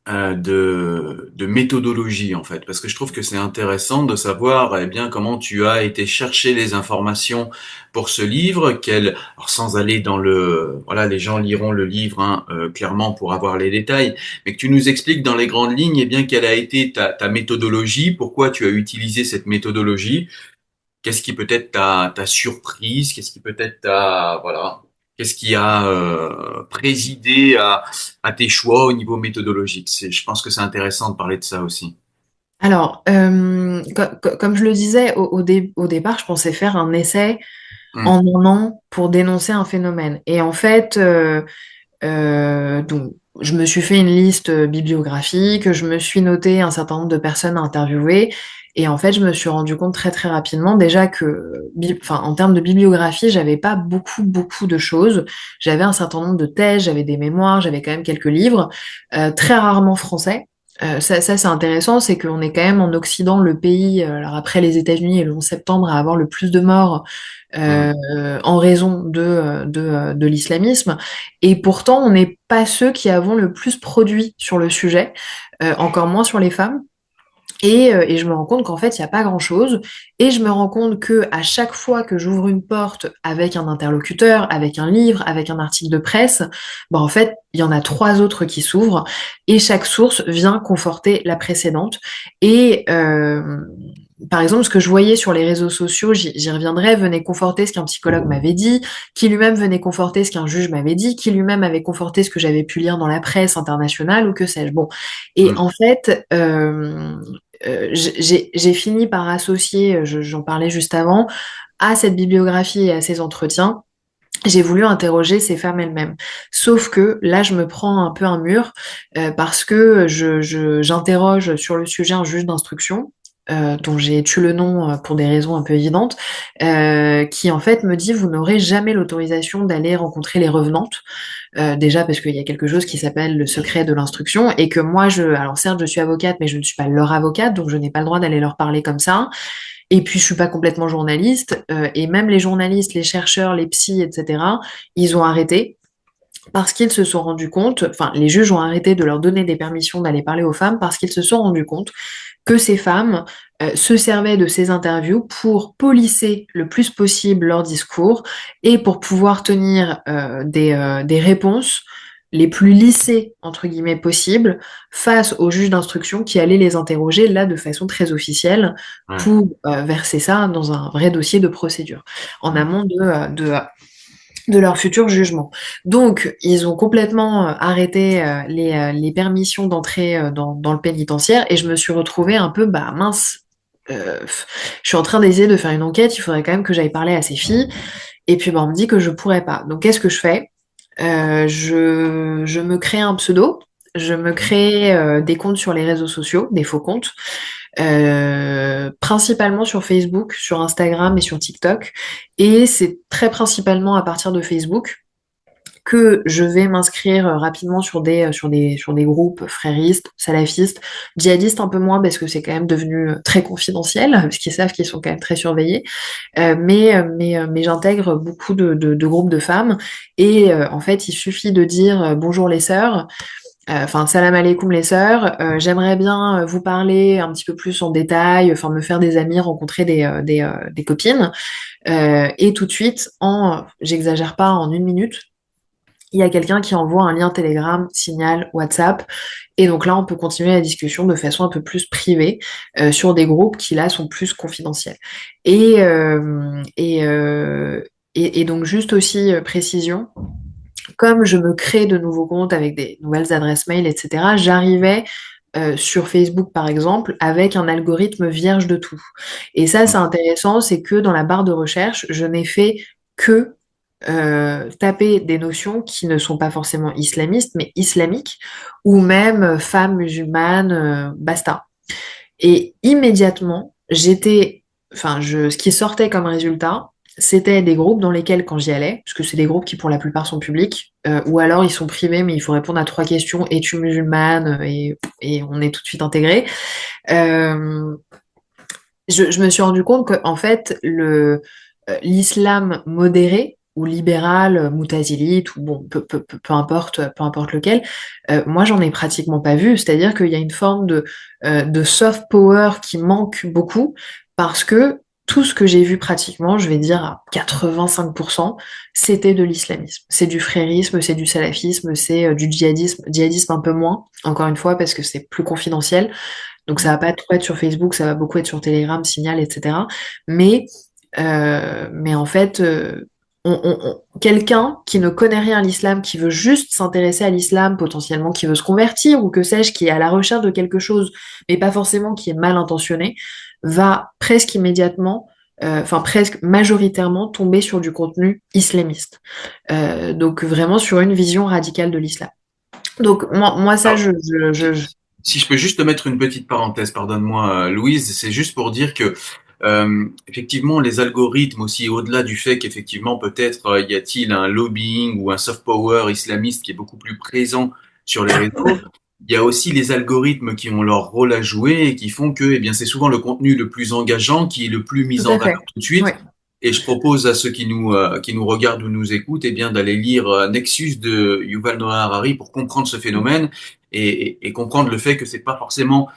de méthodologie en fait, parce que je trouve que c'est intéressant de savoir eh bien comment tu as été chercher les informations pour ce livre, alors sans aller dans le, voilà, les gens liront le livre hein, clairement pour avoir les détails, mais que tu nous expliques dans les grandes lignes eh bien quelle a été ta méthodologie, pourquoi tu as utilisé cette méthodologie. Qu'est-ce qui peut-être t'a surprise? Qu'est-ce qui peut-être t'a voilà? Qu'est-ce qui a présidé à tes choix au niveau méthodologique? Je pense que c'est intéressant de parler de ça aussi. Alors, comme je le disais au départ, je pensais faire un essai Hum, en un an pour dénoncer un phénomène. Et en fait, donc, je me suis fait une liste bibliographique, je me suis noté un certain nombre de personnes à interviewer, et en fait, je me suis rendu compte très très rapidement déjà que, enfin, en termes de bibliographie, j'avais pas beaucoup de choses. J'avais un certain nombre de thèses, j'avais des mémoires, j'avais quand même quelques livres, très rarement français. Ça c'est intéressant, c'est qu'on est quand même en Occident le pays, alors après les États-Unis et le 11 septembre, à avoir le plus de morts hum, en raison de l'islamisme. Et pourtant, on n'est pas ceux qui avons le plus produit sur le sujet, encore moins sur les femmes. Et je me rends compte qu'en fait, il n'y a pas grand-chose. Et je me rends compte que à chaque fois que j'ouvre une porte avec un interlocuteur, avec un livre, avec un article de presse, bah en fait, il y en a trois autres qui s'ouvrent. Et chaque source vient conforter la précédente. Et par exemple, ce que je voyais sur les réseaux sociaux, j'y reviendrai, venait conforter ce qu'un psychologue m'avait dit, qui lui-même venait conforter ce qu'un juge m'avait dit, qui lui-même avait conforté ce que j'avais pu lire dans la presse internationale ou que sais-je. Bon, et hum. en fait, j'ai fini par associer, j'en parlais juste avant, à cette bibliographie et à ces entretiens. J'ai voulu interroger ces femmes elles-mêmes. Sauf que là, je me prends un peu un mur parce que j'interroge sur le sujet un juge d'instruction. Dont j'ai tué le nom pour des raisons un peu évidentes, qui en fait me dit vous n'aurez jamais l'autorisation d'aller rencontrer les revenantes, déjà parce qu'il y a quelque chose qui s'appelle le secret de l'instruction et que moi alors certes je suis avocate mais je ne suis pas leur avocate donc je n'ai pas le droit d'aller leur parler comme ça. Et puis je suis pas complètement journaliste et même les journalistes, les chercheurs, les psys, etc. Ils ont arrêté parce qu'ils se sont rendus compte, enfin les juges ont arrêté de leur donner des permissions d'aller parler aux femmes parce qu'ils se sont rendus compte que ces femmes se servaient de ces interviews pour polisser le plus possible leur discours et pour pouvoir tenir des réponses les plus lissées, entre guillemets, possibles face aux juges d'instruction qui allaient les interroger là de façon très officielle Ouais. pour verser ça dans un vrai dossier de procédure en Hum, amont de leur futur jugement. Donc, ils ont complètement arrêté les permissions d'entrer dans le pénitentiaire et je me suis retrouvée un peu, bah mince, je suis en train d'essayer de faire une enquête, il faudrait quand même que j'aille parler à ces filles. Et puis, bah, on me dit que je pourrais pas. Donc, qu'est-ce que je fais? Je me crée un pseudo, je me crée des comptes sur les réseaux sociaux, des faux comptes, principalement sur Facebook, sur Instagram et sur TikTok. Et c'est très principalement à partir de Facebook que je vais m'inscrire rapidement sur des groupes fréristes, salafistes, djihadistes un peu moins parce que c'est quand même devenu très confidentiel, parce qu'ils savent qu'ils sont quand même très surveillés. Mais j'intègre beaucoup de groupes de femmes et en fait il suffit de dire bonjour les sœurs, enfin salam alaikum les sœurs, j'aimerais bien vous parler un petit peu plus en détail, enfin me faire des amis, rencontrer des copines et tout de suite j'exagère pas, en une minute il y a quelqu'un qui envoie un lien Telegram, Signal, WhatsApp, et donc là on peut continuer la discussion de façon un peu plus privée sur des groupes qui là sont plus confidentiels. Et, euh, et, euh, et donc juste aussi précision, comme je me crée de nouveaux comptes avec des nouvelles adresses mail, etc., j'arrivais sur Facebook par exemple avec un algorithme vierge de tout. Et ça c'est hum. intéressant, c'est que dans la barre de recherche, je n'ai fait que taper des notions qui ne sont pas forcément islamistes, mais islamiques, ou même femmes musulmanes, basta. Et immédiatement, ce qui sortait comme résultat, c'était des groupes dans lesquels, quand j'y allais, parce que c'est des groupes qui pour la plupart sont publics, ou alors ils sont privés, mais il faut répondre à trois questions, es-tu musulmane? Et on est tout de suite intégré. Euh, je me suis rendu compte que, en fait, l'islam modéré ou libéral, Moutazilite, ou bon, peu importe lequel, moi j'en ai pratiquement pas vu. C'est-à-dire qu'il y a une forme de soft power qui manque beaucoup parce que tout ce que j'ai vu pratiquement, je vais dire à 85%, c'était de l'islamisme. C'est du frérisme, c'est du salafisme, c'est du djihadisme un peu moins, encore une fois, parce que c'est plus confidentiel. Donc ça va pas trop être sur Facebook, ça va beaucoup être sur Telegram, Signal, etc. Mais, mais en fait, quelqu'un qui ne connaît rien à l'islam, qui veut juste s'intéresser à l'islam, potentiellement qui veut se convertir ou que sais-je, qui est à la recherche de quelque chose, mais pas forcément qui est mal intentionné, va presque immédiatement, enfin presque majoritairement tomber sur du contenu islamiste. Donc vraiment sur une vision radicale de l'islam. Donc moi ça, Alors, si je peux juste te mettre une petite parenthèse, pardonne-moi, Louise, c'est juste pour dire que effectivement, les algorithmes aussi, au-delà du fait qu'effectivement peut-être y a-t-il un lobbying ou un soft power islamiste qui est beaucoup plus présent sur les réseaux, il y a aussi les algorithmes qui ont leur rôle à jouer et qui font que, eh bien, c'est souvent le contenu le plus engageant qui est le plus tout mis en à fait. valeur tout de suite. Ouais. Et je propose à ceux qui nous regardent ou nous écoutent, eh bien, d'aller lire Nexus de Yuval Noah Harari pour comprendre ce phénomène et comprendre le fait que c'est pas forcément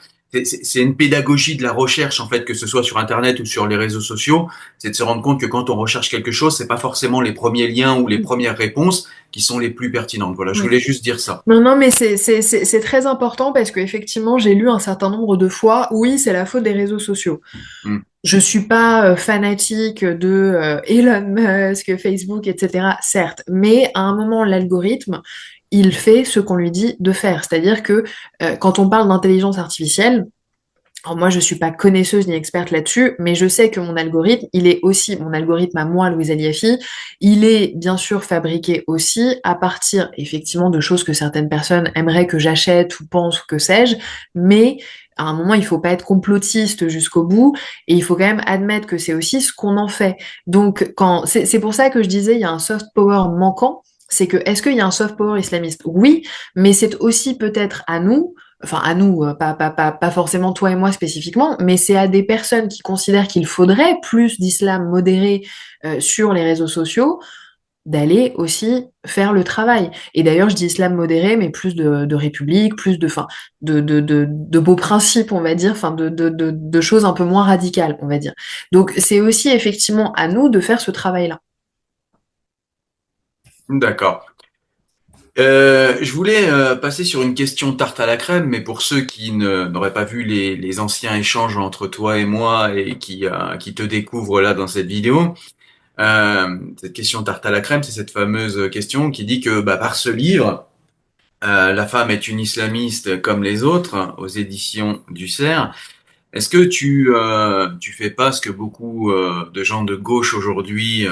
c'est une pédagogie de la recherche en fait, que ce soit sur Internet ou sur les réseaux sociaux, c'est de se rendre compte que quand on recherche quelque chose, c'est pas forcément les premiers liens ou les premières réponses qui sont les plus pertinentes. Voilà, je Oui. voulais juste dire ça. Non, non, mais c'est très important parce qu'effectivement, j'ai lu un certain nombre de fois, oui, c'est la faute des réseaux sociaux. Hmm. Je suis pas fanatique de Elon Musk, Facebook, etc., certes, mais à un moment, l'algorithme, il fait ce qu'on lui dit de faire. C'est-à-dire que quand on parle d'intelligence artificielle, alors moi, je suis pas connaisseuse ni experte là-dessus, mais je sais que mon algorithme, il est aussi, mon algorithme à moi, Louise Aliafi, il est bien sûr fabriqué aussi à partir, effectivement, de choses que certaines personnes aimeraient que j'achète ou pense ou que sais-je, mais à un moment, il faut pas être complotiste jusqu'au bout, et il faut quand même admettre que c'est aussi ce qu'on en fait. Donc, c'est pour ça que je disais, il y a un soft power manquant, c'est que, est-ce qu'il y a un soft power islamiste? Oui, mais c'est aussi peut-être à nous, enfin à nous, pas forcément toi et moi spécifiquement, mais c'est à des personnes qui considèrent qu'il faudrait plus d'islam modéré sur les réseaux sociaux, d'aller aussi faire le travail. Et d'ailleurs, je dis islam modéré, mais plus de république, plus de, fin, de beaux principes, on va dire, enfin, de choses un peu moins radicales, on va dire. Donc, c'est aussi effectivement à nous de faire ce travail-là. D'accord. Je voulais passer sur une question tarte à la crème, mais pour ceux qui n'auraient pas vu les anciens échanges entre toi et moi et qui te découvrent là dans cette vidéo, cette question tarte à la crème, c'est cette fameuse question qui dit que bah, par ce livre, La femme est une islamiste comme les autres, aux éditions du CERF. Est-ce que tu fais pas ce que beaucoup de gens de gauche aujourd'hui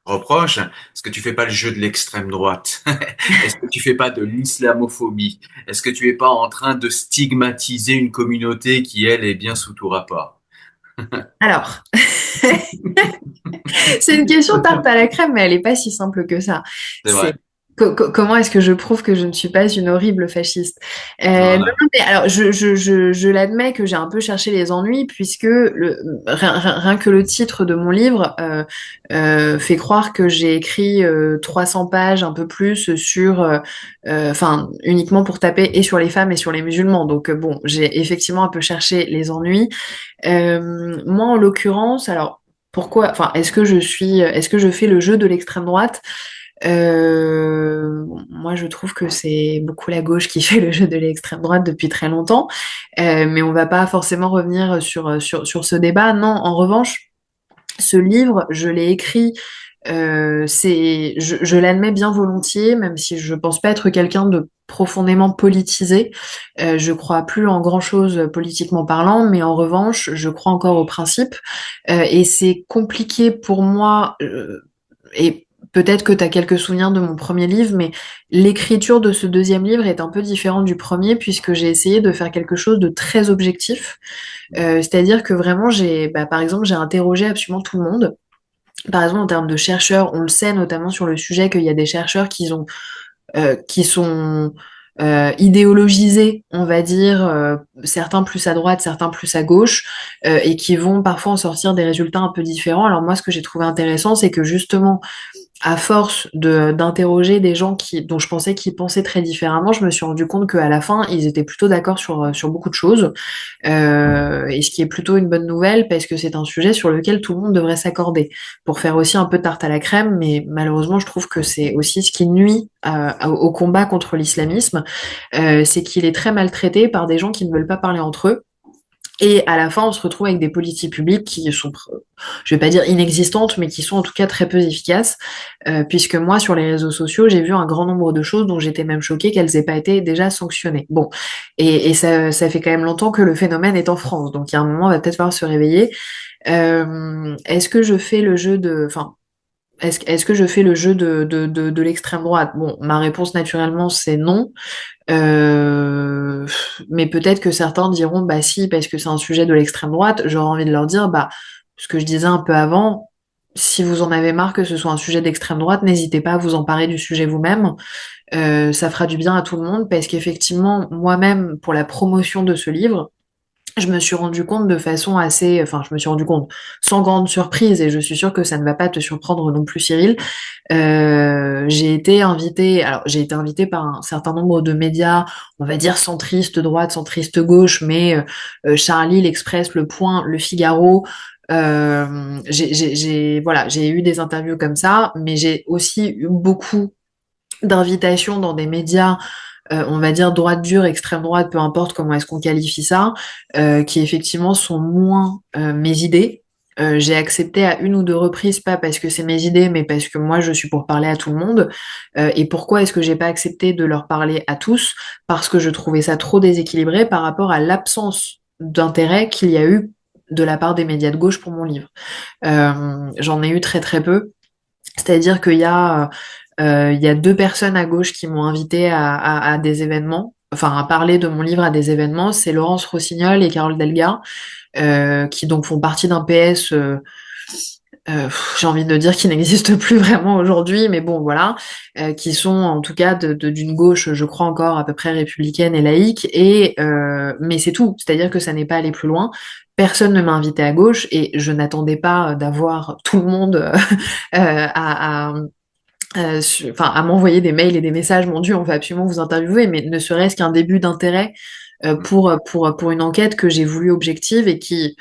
reprochent? Est-ce que tu fais pas le jeu de l'extrême droite? Est-ce que tu fais pas de l'islamophobie? Est-ce que tu es pas en train de stigmatiser une communauté qui, elle, est bien sous tout rapport? Alors, c'est une question tarte à la crème, mais elle est pas si simple que ça. C'est vrai. C'est comment est-ce que je prouve que je ne suis pas une horrible fasciste? Non, Voilà. non, mais alors je l'admets que j'ai un peu cherché les ennuis puisque rien que le titre de mon livre fait croire que j'ai écrit 300 pages, un peu plus, sur, enfin, uniquement pour taper et sur les femmes et sur les musulmans. Donc bon, j'ai effectivement un peu cherché les ennuis. Moi, en l'occurrence, alors pourquoi, enfin, est-ce que je fais le jeu de l'extrême droite? Moi, je trouve que c'est beaucoup la gauche qui fait le jeu de l'extrême droite depuis très longtemps, mais on va pas forcément revenir sur ce débat. Non, en revanche, ce livre, je l'ai écrit. Je l'admets bien volontiers, même si je pense pas être quelqu'un de profondément politisé. Je crois plus en grand-chose politiquement parlant, mais en revanche, je crois encore aux principes. Et c'est compliqué pour moi, et peut-être que tu as quelques souvenirs de mon premier livre, mais l'écriture de ce deuxième livre est un peu différente du premier, puisque j'ai essayé de faire quelque chose de très objectif. C'est-à-dire que vraiment, par exemple, j'ai interrogé absolument tout le monde. Par exemple, en termes de chercheurs, on le sait notamment sur le sujet qu'il y a des chercheurs qui sont idéologisés, on va dire, certains plus à droite, certains plus à gauche, et qui vont parfois en sortir des résultats un peu différents. Alors moi, ce que j'ai trouvé intéressant, c'est que justement, à force d'interroger des gens dont je pensais qu'ils pensaient très différemment, je me suis rendu compte qu'à la fin, ils étaient plutôt d'accord sur beaucoup de choses. Et ce qui est plutôt une bonne nouvelle parce que c'est un sujet sur lequel tout le monde devrait s'accorder pour faire aussi un peu tarte à la crème. Mais malheureusement, je trouve que c'est aussi ce qui nuit au combat contre l'islamisme, c'est qu'il est très maltraité par des gens qui ne veulent pas parler entre eux. Et à la fin, on se retrouve avec des politiques publiques qui sont, je vais pas dire inexistantes, mais qui sont en tout cas très peu efficaces, puisque moi, sur les réseaux sociaux, j'ai vu un grand nombre de choses dont j'étais même choquée qu'elles aient pas été déjà sanctionnées. Bon, et ça fait quand même longtemps que le phénomène est en France, donc il y a un moment, on va peut-être falloir se réveiller. Est-ce que je fais le jeu de, enfin, est-ce que je fais le jeu de l'extrême droite? Bon, ma réponse naturellement, c'est non. Euh, mais peut-être que certains diront, bah si, parce que c'est un sujet de l'extrême droite. J'aurais envie de leur dire, bah, ce que je disais un peu avant, si vous en avez marre que ce soit un sujet d'extrême droite, n'hésitez pas à vous emparer du sujet vous-même. Ça fera du bien à tout le monde, parce qu'effectivement, moi-même, pour la promotion de ce livre, je me suis rendu compte de façon assez, enfin, je me suis rendu compte sans grande surprise, et je suis sûre que ça ne va pas te surprendre non plus, Cyril. J'ai été invitée par un certain nombre de médias, on va dire centristes droite, centristes gauche, mais Charlie, l'Express, Le Point, Le Figaro. Voilà, j'ai eu des interviews comme ça, mais j'ai aussi eu beaucoup d'invitations dans des médias, on va dire droite dure, extrême droite, peu importe comment est-ce qu'on qualifie ça, qui effectivement sont moins mes idées. J'ai accepté à une ou deux reprises, pas parce que c'est mes idées, mais parce que moi je suis pour parler à tout le monde. Et pourquoi est-ce que j'ai pas accepté de leur parler à tous? Parce que je trouvais ça trop déséquilibré par rapport à l'absence d'intérêt qu'il y a eu de la part des médias de gauche pour mon livre. J'en ai eu très très peu. C'est-à-dire il y a deux personnes à gauche qui m'ont invité à des événements, enfin à parler de mon livre à des événements. C'est Laurence Rossignol et Carole Delga, qui donc font partie d'un PS. J'ai envie de dire qu'ils n'existent plus vraiment aujourd'hui, mais bon, voilà, qui sont en tout cas d'une gauche, je crois encore à peu près républicaine et laïque, mais c'est tout, c'est-à-dire que ça n'est pas allé plus loin. Personne ne m'a invité à gauche et je n'attendais pas d'avoir tout le monde à m'envoyer des mails et des messages. Mon Dieu, on va absolument vous interviewer, mais ne serait-ce qu'un début d'intérêt pour une enquête que j'ai voulu objective et qui,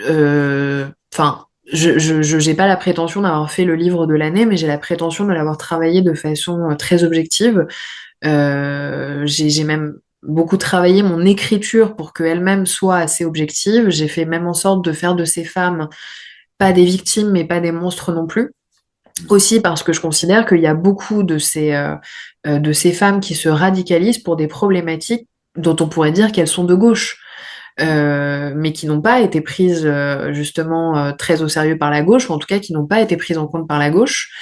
enfin, j'ai pas la prétention d'avoir fait le livre de l'année, mais j'ai la prétention de l'avoir travaillé de façon très objective. J'ai même beaucoup travaillé mon écriture pour qu'elle-même soit assez objective. J'ai fait même en sorte de faire de ces femmes pas des victimes, mais pas des monstres non plus. Aussi parce que je considère qu'il y a beaucoup de ces femmes qui se radicalisent pour des problématiques dont on pourrait dire qu'elles sont de gauche, mais qui n'ont pas été prises justement très au sérieux par la gauche, ou en tout cas qui n'ont pas été prises en compte par la gauche.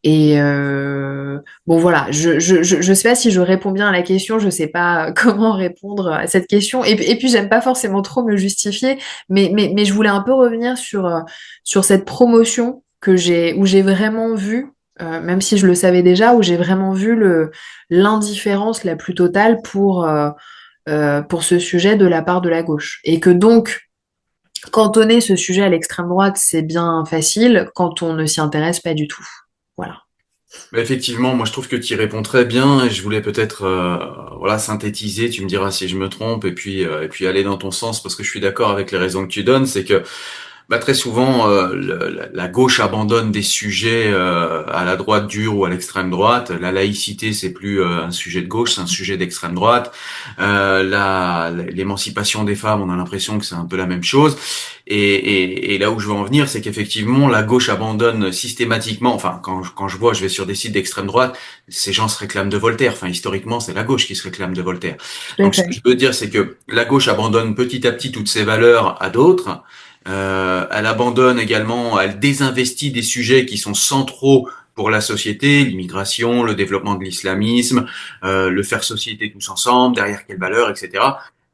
Et bon voilà, je sais pas si je réponds bien à la question, je sais pas comment répondre à cette question. Et puis j'aime pas forcément trop me justifier, mais je voulais un peu revenir sur cette promotion où j'ai vraiment vu, même si je le savais déjà, où j'ai vraiment vu l'indifférence la plus totale pour ce sujet de la part de la gauche. Et que donc, cantonner ce sujet à l'extrême droite, c'est bien facile quand on ne s'y intéresse pas du tout. Voilà. Bah, effectivement, moi je trouve que tu y réponds très bien et je voulais peut-être voilà synthétiser, tu me diras si je me trompe et puis aller dans ton sens parce que je suis d'accord avec les raisons que tu donnes, c'est que bah, très souvent, la gauche abandonne des sujets à la droite dure ou à l'extrême droite. La laïcité, c'est plus un sujet de gauche, c'est un sujet d'extrême droite. L'émancipation des femmes, on a l'impression que c'est un peu la même chose. Et là où je veux en venir, c'est qu'effectivement, la gauche abandonne systématiquement. Enfin, quand je vois, je vais sur des sites d'extrême droite, ces gens se réclament de Voltaire. Enfin, historiquement, c'est la gauche qui se réclame de Voltaire. Tout à Donc, ce que fait. je veux dire, c'est que la gauche abandonne petit à petit toutes ses valeurs à d'autres. Elle abandonne également, elle désinvestit des sujets qui sont centraux pour la société, l'immigration, le développement de l'islamisme, le faire société tous ensemble, derrière quelles valeurs, etc.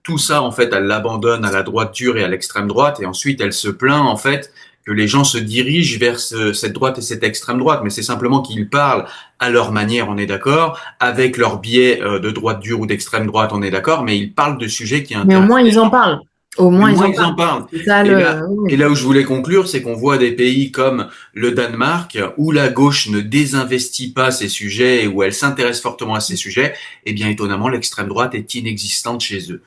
Tout ça, en fait, elle l'abandonne à la droite dure et à l'extrême droite, et ensuite elle se plaint, en fait, que les gens se dirigent vers cette droite et cette extrême droite, mais c'est simplement qu'ils parlent à leur manière, on est d'accord, avec leur biais de droite dure ou d'extrême droite, on est d'accord, mais ils parlent de sujets qui Mais au intéressent moins, les ils en gens. parlent. Au Du moins, ils moins, en ils en parlent. parlent. C'est ça Et le. là, Oui. et là où je voulais conclure, c'est qu'on voit des pays comme le Danemark, où la gauche ne désinvestit pas ces sujets et où elle s'intéresse fortement à ces sujets. Et bien étonnamment, l'extrême droite est inexistante chez eux.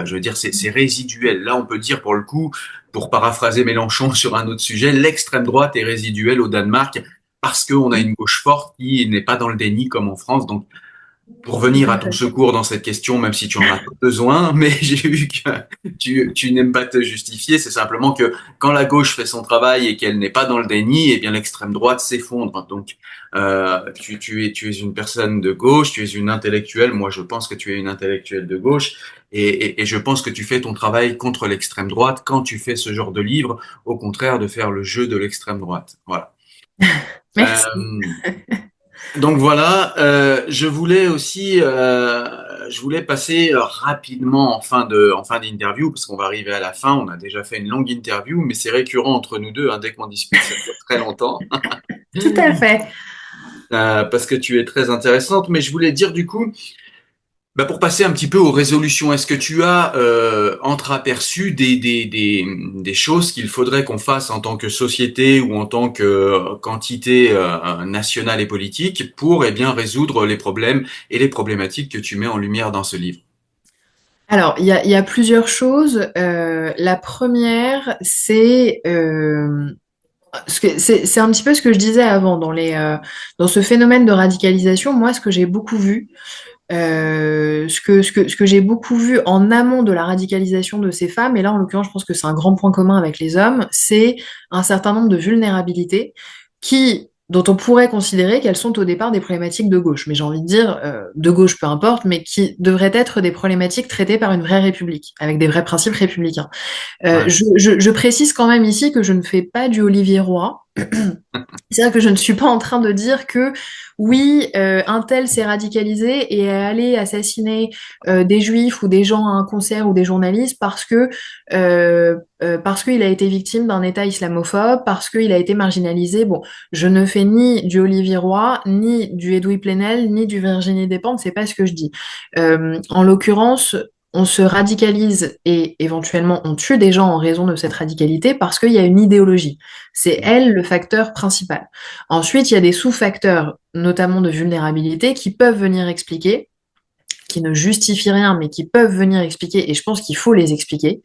Je veux dire, c'est résiduel. Là, on peut dire pour le coup, pour paraphraser Mélenchon sur un autre sujet, l'extrême droite est résiduelle au Danemark parce qu'on a une gauche forte qui n'est pas dans le déni comme en France. Donc pour Tout venir à à ton fait. secours dans cette question, même si tu en as pas besoin, mais j'ai vu que tu n'aimes pas te justifier, c'est simplement que quand la gauche fait son travail et qu'elle n'est pas dans le déni, eh bien l'extrême droite s'effondre. Donc tu es une personne de gauche, tu es une intellectuelle, moi je pense que tu es une intellectuelle de gauche, et je pense que tu fais ton travail contre l'extrême droite quand tu fais ce genre de livre, au contraire de faire le jeu de l'extrême droite. Voilà. Merci. Euh, donc voilà, je voulais passer rapidement en fin d'interview parce qu'on va arriver à la fin. On a déjà fait une longue interview, mais c'est récurrent entre nous deux. Hein, dès qu'on discute, ça dure très longtemps Tout à fait. parce que tu es très intéressante. Mais je voulais dire du coup, bah, pour passer un petit peu aux résolutions, est-ce que tu as entreaperçu des choses qu'il faudrait qu'on fasse en tant que société ou en tant que quantité nationale et politique pour eh bien résoudre les problèmes et les problématiques que tu mets en lumière dans ce livre? Alors, il y a plusieurs choses. La première, c'est un petit peu ce que je disais avant dans ce phénomène de radicalisation. Moi, ce que j'ai beaucoup vu, ce que j'ai beaucoup vu en amont de la radicalisation de ces femmes, et là en l'occurrence je pense que c'est un grand point commun avec les hommes, c'est un certain nombre de vulnérabilités dont on pourrait considérer qu'elles sont au départ des problématiques de gauche, mais j'ai envie de dire de gauche peu importe, mais qui devraient être des problématiques traitées par une vraie république, avec des vrais principes républicains. Ouais, Je précise quand même ici que je ne fais pas du Olivier Roy. C'est-à-dire que je ne suis pas en train de dire que oui, un tel s'est radicalisé et est allé assassiner des juifs ou des gens à un concert ou des journalistes parce qu'il a été victime d'un État islamophobe, parce qu'il a été marginalisé. Bon, je ne fais ni du Olivier Roy, ni du Edoui Plenel, ni du Virginie Despentes, c'est pas ce que je dis. En l'occurrence, on se radicalise et éventuellement on tue des gens en raison de cette radicalité parce qu'il y a une idéologie. C'est elle le facteur principal. Ensuite, il y a des sous-facteurs, notamment de vulnérabilité, qui peuvent venir expliquer, qui ne justifient rien, mais qui peuvent venir expliquer, et je pense qu'il faut les expliquer.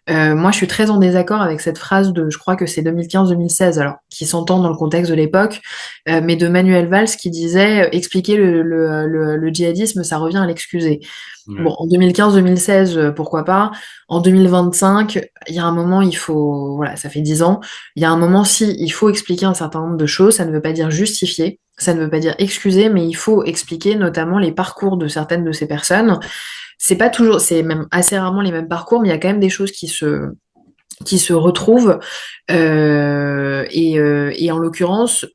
Moi, je suis très en désaccord avec cette phrase je crois que c'est 2015-2016, alors, qui s'entend dans le contexte de l'époque, mais de Manuel Valls qui disait expliquer le djihadisme, ça revient à l'excuser. Bon, ouais, en 2015-2016, pourquoi pas. En 2025, il y a un moment, il faut, voilà, ça fait 10 ans, il y a un moment, si, il faut expliquer un certain nombre de choses, ça ne veut pas dire justifier, ça ne veut pas dire excuser, mais il faut expliquer notamment les parcours de certaines de ces personnes. C'est pas toujours, c'est même assez rarement les mêmes parcours, mais il y a quand même des choses qui se retrouvent. Et en l'occurrence,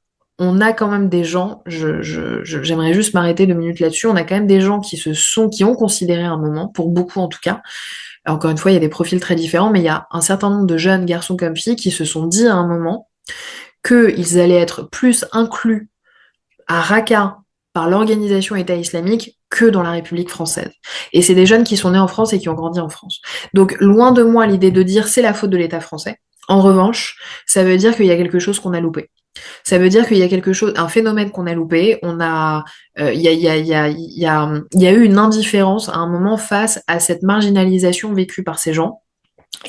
on a quand même des gens, j'aimerais juste m'arrêter 2 minutes là-dessus, on a quand même des gens qui ont considéré un moment, pour beaucoup en tout cas, encore une fois, il y a des profils très différents, mais il y a un certain nombre de jeunes garçons comme filles qui se sont dit à un moment qu'ils allaient être plus inclus à Raqqa par l'organisation État islamique que dans la République française. Et c'est des jeunes qui sont nés en France et qui ont grandi en France. Donc, loin de moi l'idée de dire c'est la faute de l'État français. En revanche, ça veut dire qu'il y a quelque chose qu'on a loupé. Ça veut dire qu'il y a quelque chose, un phénomène qu'on a loupé. Il y a eu une indifférence à un moment face à cette marginalisation vécue par ces gens.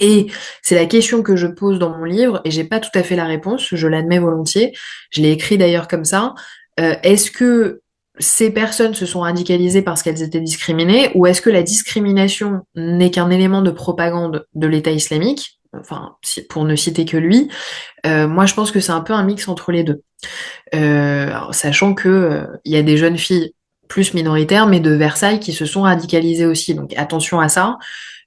Et c'est la question que je pose dans mon livre, et j'ai pas tout à fait la réponse, je l'admets volontiers. Je l'ai écrit d'ailleurs comme ça. Est-ce que ces personnes se sont radicalisées parce qu'elles étaient discriminées, ou est-ce que la discrimination n'est qu'un élément de propagande de l'État islamique? Enfin, pour ne citer que lui, moi je pense que c'est un peu un mix entre les deux. Alors, sachant que il y a des jeunes filles plus minoritaires, mais de Versailles, qui se sont radicalisées aussi. Donc attention à ça.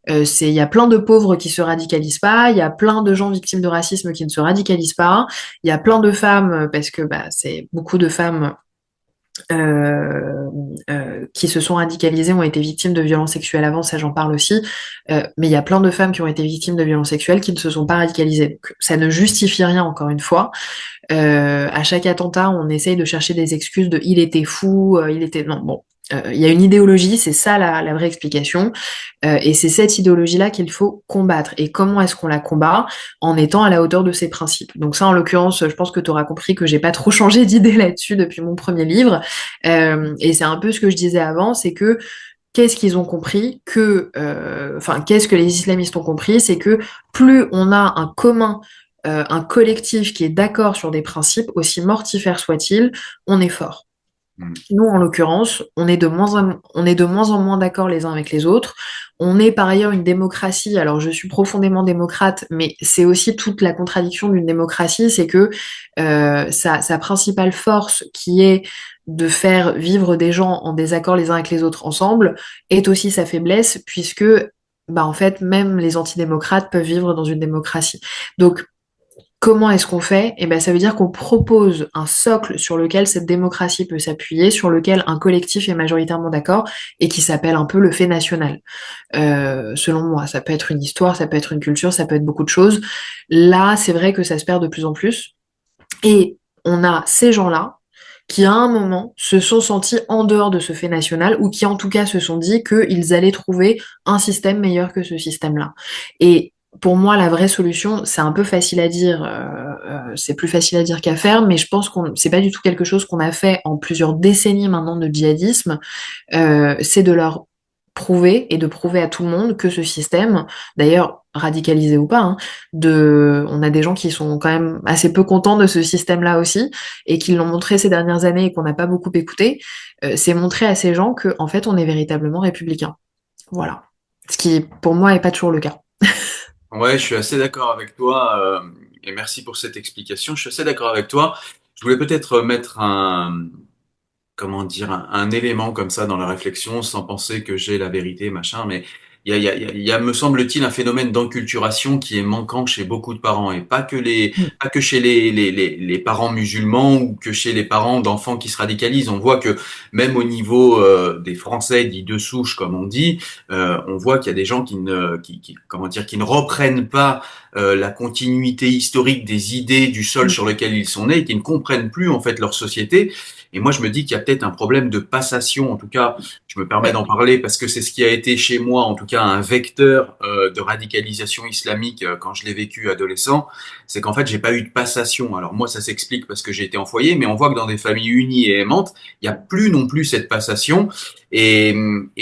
Il y a plein de pauvres qui se radicalisent pas, il y a plein de gens victimes de racisme qui ne se radicalisent pas, il y a plein de femmes, parce que bah, c'est beaucoup de femmes euh, qui se sont radicalisées ont été victimes de violences sexuelles avant, ça j'en parle aussi, mais il y a plein de femmes qui ont été victimes de violences sexuelles qui ne se sont pas radicalisées. Donc, ça ne justifie rien, encore une fois. À chaque attentat, on essaye de chercher des excuses de il était fou, il était... Non, bon. Il y a une idéologie, c'est ça la vraie explication, et c'est cette idéologie-là qu'il faut combattre. Et comment est-ce qu'on la combat? En étant à la hauteur de ses principes. Donc ça, en l'occurrence, je pense que tu auras compris que j'ai pas trop changé d'idée là-dessus depuis mon premier livre. Et c'est un peu ce que je disais avant, c'est que qu'est-ce qu'ils ont compris que, enfin, qu'est-ce que les islamistes ont compris, c'est que plus on a un commun, un collectif qui est d'accord sur des principes, aussi mortifères soient-ils, on est fort. Mm. Nous, en l'occurrence, on est de moins en moins d'accord les uns avec les autres. On est par ailleurs une démocratie. Alors, je suis profondément démocrate, mais c'est aussi toute la contradiction d'une démocratie, c'est que sa principale force, qui est de faire vivre des gens en désaccord les uns avec les autres ensemble, est aussi sa faiblesse, puisque, bah, en fait, même les antidémocrates peuvent vivre dans une démocratie. Donc, comment est-ce qu'on fait? Eh ben, ça veut dire qu'on propose un socle sur lequel cette démocratie peut s'appuyer, sur lequel un collectif est majoritairement d'accord et qui s'appelle un peu le fait national. Selon moi, ça peut être une histoire, ça peut être une culture, ça peut être beaucoup de choses. Là, c'est vrai que ça se perd de plus en plus. Et on a ces gens-là qui, à un moment, se sont sentis en dehors de ce fait national ou qui, en tout cas, se sont dit qu'ils allaient trouver un système meilleur que ce système-là. Et pour moi, la vraie solution, c'est un peu facile à dire, c'est plus facile à dire qu'à faire, mais je pense qu'on, c'est pas du tout quelque chose qu'on a fait en plusieurs décennies maintenant de djihadisme, c'est de leur prouver et de prouver à tout le monde que ce système, d'ailleurs radicalisé ou pas, hein, on a des gens qui sont quand même assez peu contents de ce système-là aussi et qui l'ont montré ces dernières années et qu'on n'a pas beaucoup écouté, c'est montrer à ces gens que en fait on est véritablement républicain. Voilà. Ce qui pour moi est pas toujours le cas. Ouais, je suis assez d'accord avec toi, et merci pour cette explication. Je suis assez d'accord avec toi. Je voulais peut-être mettre comment dire, un élément comme ça dans la réflexion sans penser que j'ai la vérité, machin, mais me semble-t-il, un phénomène d'enculturation qui est manquant chez beaucoup de parents et Mm. pas que chez les parents musulmans ou que chez les parents d'enfants qui se radicalisent. On voit que même au niveau des Français dits de souche, comme on dit, on voit qu'il y a des gens comment dire, qui ne reprennent pas la continuité historique des idées du sol Mm. sur lequel ils sont nés et qui ne comprennent plus en fait leur société. Et moi, je me dis qu'il y a peut-être un problème de passation. En tout cas, je me permets Ouais. d'en parler parce que c'est ce qui a été chez moi, en tout cas, un vecteur de radicalisation islamique quand je l'ai vécu adolescent. C'est qu'en fait, j'ai pas eu de passation. Alors moi, ça s'explique parce que j'ai été en foyer, mais on voit que dans des familles unies et aimantes, il y a plus non plus cette passation. Et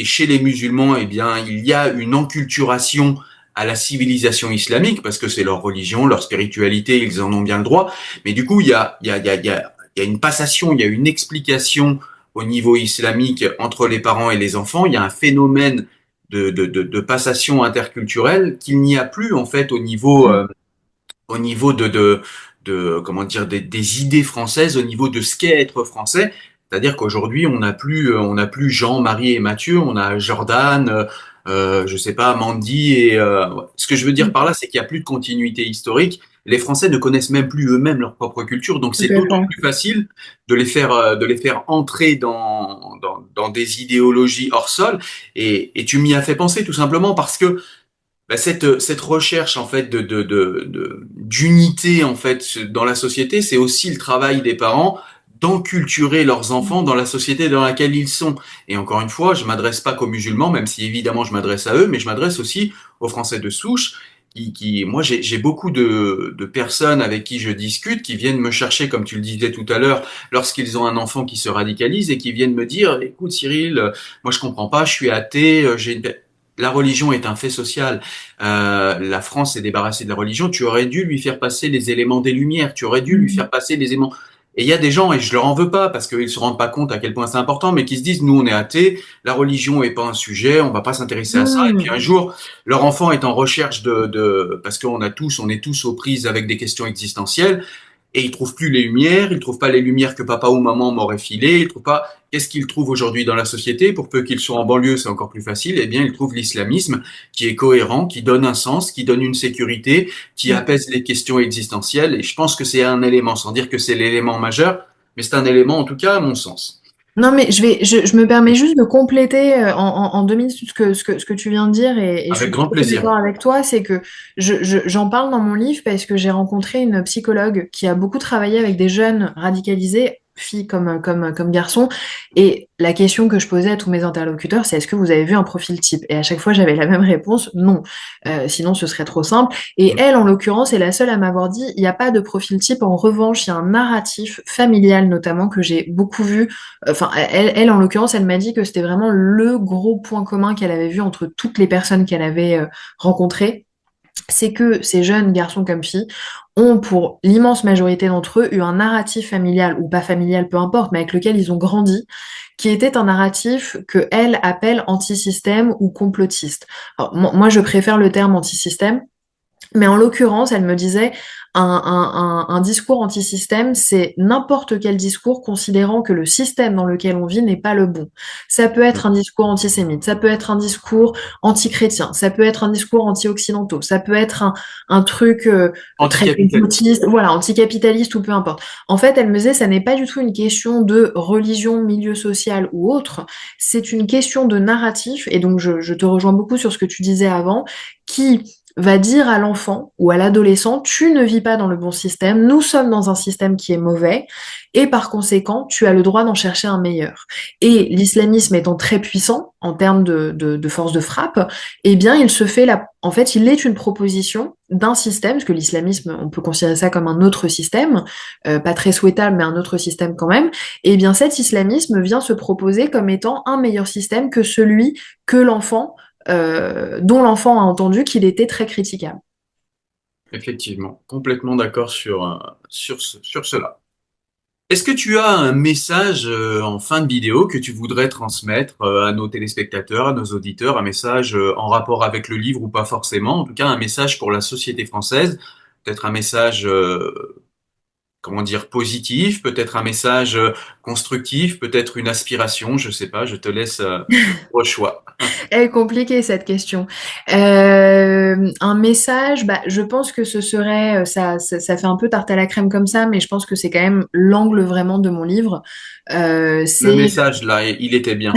chez les musulmans, eh bien, il y a une enculturation à la civilisation islamique parce que c'est leur religion, leur spiritualité, ils en ont bien le droit. Mais du coup, il y a une passation, il y a une explication au niveau islamique entre les parents et les enfants. Il y a un phénomène de passation interculturelle qu'il n'y a plus en fait Mm. au niveau comment dire des idées françaises, au niveau de ce qu'est être français. C'est-à-dire qu'aujourd'hui on n'a plus Jean, Marie et Mathieu, on a Jordan, je sais pas, Mandy et ce que je veux dire Mm. par là, c'est qu'il y a plus de continuité historique. Les Français ne connaissent même plus eux-mêmes leur propre culture, donc Tout c'est à d'autant fait. plus facile de les faire entrer dans des idéologies hors sol. Et tu m'y as fait penser tout simplement parce que bah, cette recherche en fait d'unité en fait dans la société, c'est aussi le travail des parents d'enculturer leurs enfants dans la société dans laquelle ils sont. Et encore une fois, je m'adresse pas qu'aux musulmans, même si évidemment je m'adresse à eux, mais je m'adresse aussi aux Français de souche. Moi, j'ai beaucoup de personnes avec qui je discute qui viennent me chercher, comme tu le disais tout à l'heure, lorsqu'ils ont un enfant qui se radicalise et qui viennent me dire, écoute Cyril, moi je comprends pas, je suis athée, la religion est un fait social. La France s'est débarrassée de la religion. Tu aurais dû lui faire passer les éléments des Lumières. Tu aurais dû lui Mm. faire passer les éléments. Et il y a des gens, et je leur en veux pas parce qu'ils se rendent pas compte à quel point c'est important, mais qui se disent, nous, on est athées, la religion est pas un sujet, on va pas s'intéresser à ça. Et puis un Mm. jour, leur enfant est en recherche parce on est tous aux prises avec des questions existentielles et ils trouvent plus les lumières, ils trouvent pas les lumières que papa ou maman m'auraient filées, ils trouvent pas qu'est-ce qu'ils trouvent aujourd'hui dans la société, pour peu qu'ils soient en banlieue, c'est encore plus facile, eh bien ils trouvent l'islamisme qui est cohérent, qui donne un sens, qui donne une sécurité, qui Mm. apaise les questions existentielles et je pense que c'est un élément, sans dire que c'est l'élément majeur, mais c'est un élément en tout cas à mon sens. Non, mais je me permets juste de compléter en 2 minutes ce que tu viens de dire et je Avec suis tout grand à fait plaisir. d'accord avec toi, c'est que j'en parle dans mon livre parce que j'ai rencontré une psychologue qui a beaucoup travaillé avec des jeunes radicalisés fille comme garçon. Et la question que je posais à tous mes interlocuteurs, c'est est-ce que vous avez vu un profil type? Et à chaque fois, j'avais la même réponse, non. Sinon, ce serait trop simple. Et elle, en l'occurrence, est la seule à m'avoir dit, il n'y a pas de profil type. En revanche, il y a un narratif familial, notamment, que j'ai beaucoup vu. Enfin, en l'occurrence, elle m'a dit que c'était vraiment le gros point commun qu'elle avait vu entre toutes les personnes qu'elle avait rencontrées, c'est que ces jeunes garçons comme filles ont, pour l'immense majorité d'entre eux, eu un narratif familial ou pas familial, peu importe, mais avec lequel ils ont grandi, qui était un narratif que elle appelle anti-système ou complotiste. Alors, moi, je préfère le terme anti-système, mais en l'occurrence, elle me disait, un discours anti-système, c'est n'importe quel discours considérant que le système dans lequel on vit n'est pas le bon. Ça peut être un discours antisémite, ça peut être un discours anti-chrétien, ça peut être un discours anti-occidentaux, ça peut être un truc très Anticapitaliste. complotiste, voilà, anticapitaliste ou peu importe. En fait, elle me disait, ça n'est pas du tout une question de religion, milieu social ou autre, c'est une question de narratif, et donc je te rejoins beaucoup sur ce que tu disais avant, qui va dire à l'enfant ou à l'adolescent, tu ne vis pas dans le bon système, nous sommes dans un système qui est mauvais, et par conséquent, tu as le droit d'en chercher un meilleur. Et l'islamisme étant très puissant en termes de force de frappe, eh bien, il se fait en fait, il est une proposition d'un système, parce que l'islamisme, on peut considérer ça comme un autre système, pas très souhaitable, mais un autre système quand même. Et bien, cet islamisme vient se proposer comme étant un meilleur système que celui que dont l'enfant a entendu qu'il était très critiquable. Effectivement, complètement d'accord sur cela. Est-ce que tu as un message en fin de vidéo que tu voudrais transmettre à nos téléspectateurs, à nos auditeurs, un message en rapport avec le livre ou pas forcément, en tout cas un message pour la société française, peut-être un message, comment dire, positif, peut-être un message constructif, peut-être une aspiration, je sais pas, je te laisse au choix. Elle est compliquée cette question. Un message, bah, je pense que ce serait, ça fait un peu tarte à la crème comme ça, mais je pense que c'est quand même l'angle vraiment de mon livre. Le C'est message là, il était bien.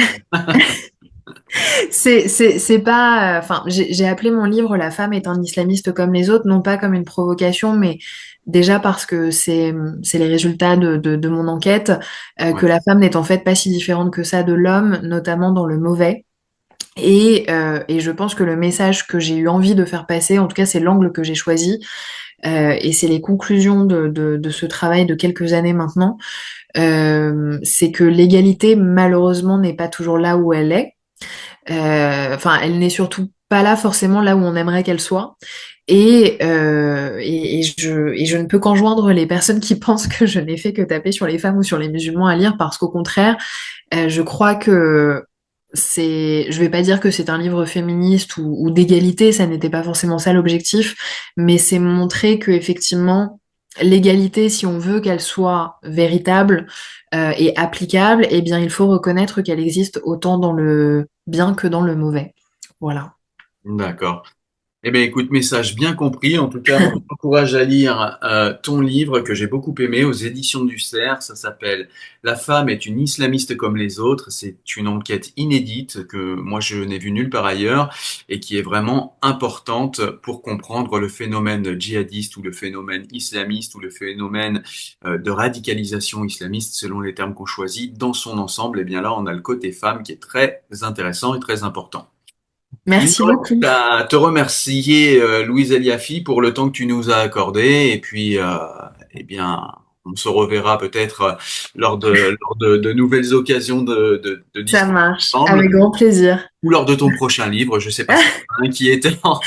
c'est pas, enfin, j'ai appelé mon livre La femme est un islamiste comme les autres, non pas comme une provocation, mais déjà parce que c'est les résultats de mon enquête, que Ouais, la femme n'est en fait pas si différente que ça de l'homme, notamment dans le mauvais. Et je pense que le message que j'ai eu envie de faire passer, en tout cas c'est l'angle que j'ai choisi, et c'est les conclusions de ce travail de quelques années maintenant, c'est que l'égalité malheureusement n'est pas toujours là où elle est. Enfin, elle n'est surtout pas là forcément là où on aimerait qu'elle soit. Et je ne peux qu'enjoindre les personnes qui pensent que je n'ai fait que taper sur les femmes ou sur les musulmans à lire, parce qu'au contraire, je crois que je vais pas dire que c'est un livre féministe ou d'égalité, ça n'était pas forcément ça l'objectif, mais c'est montrer que effectivement, l'égalité, si on veut qu'elle soit véritable et applicable, eh bien, il faut reconnaître qu'elle existe autant dans le bien que dans le mauvais. Voilà. d'accord. Eh bien, écoute, message bien compris. En tout cas, moi, je t'encourage à lire ton livre que j'ai beaucoup aimé aux éditions du Cerf. Ça s'appelle La femme est une islamiste comme les autres. C'est une enquête inédite que moi je n'ai vue nulle part ailleurs et qui est vraiment importante pour comprendre le phénomène djihadiste ou le phénomène islamiste ou le phénomène de radicalisation islamiste selon les termes qu'on choisit dans son ensemble. Eh bien là, on a le côté femme qui est très intéressant et très important. Il me Merci reste beaucoup. à te remercier, Louise Eliafi, pour le temps que tu nous as accordé. Et puis, eh bien, on se reverra peut-être lors de nouvelles occasions de Ça discuter marche. ensemble, Avec grand plaisir. ou lors de ton prochain livre. Je sais pas si tu en as un qui est en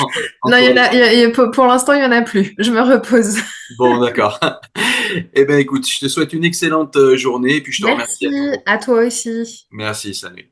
Non, correction. pour l'instant, il y en a plus. Je me repose. Bon, d'accord. Eh bien, écoute, je te souhaite une excellente journée et puis je te remercie Merci à nouveau. à toi aussi. Merci, salut.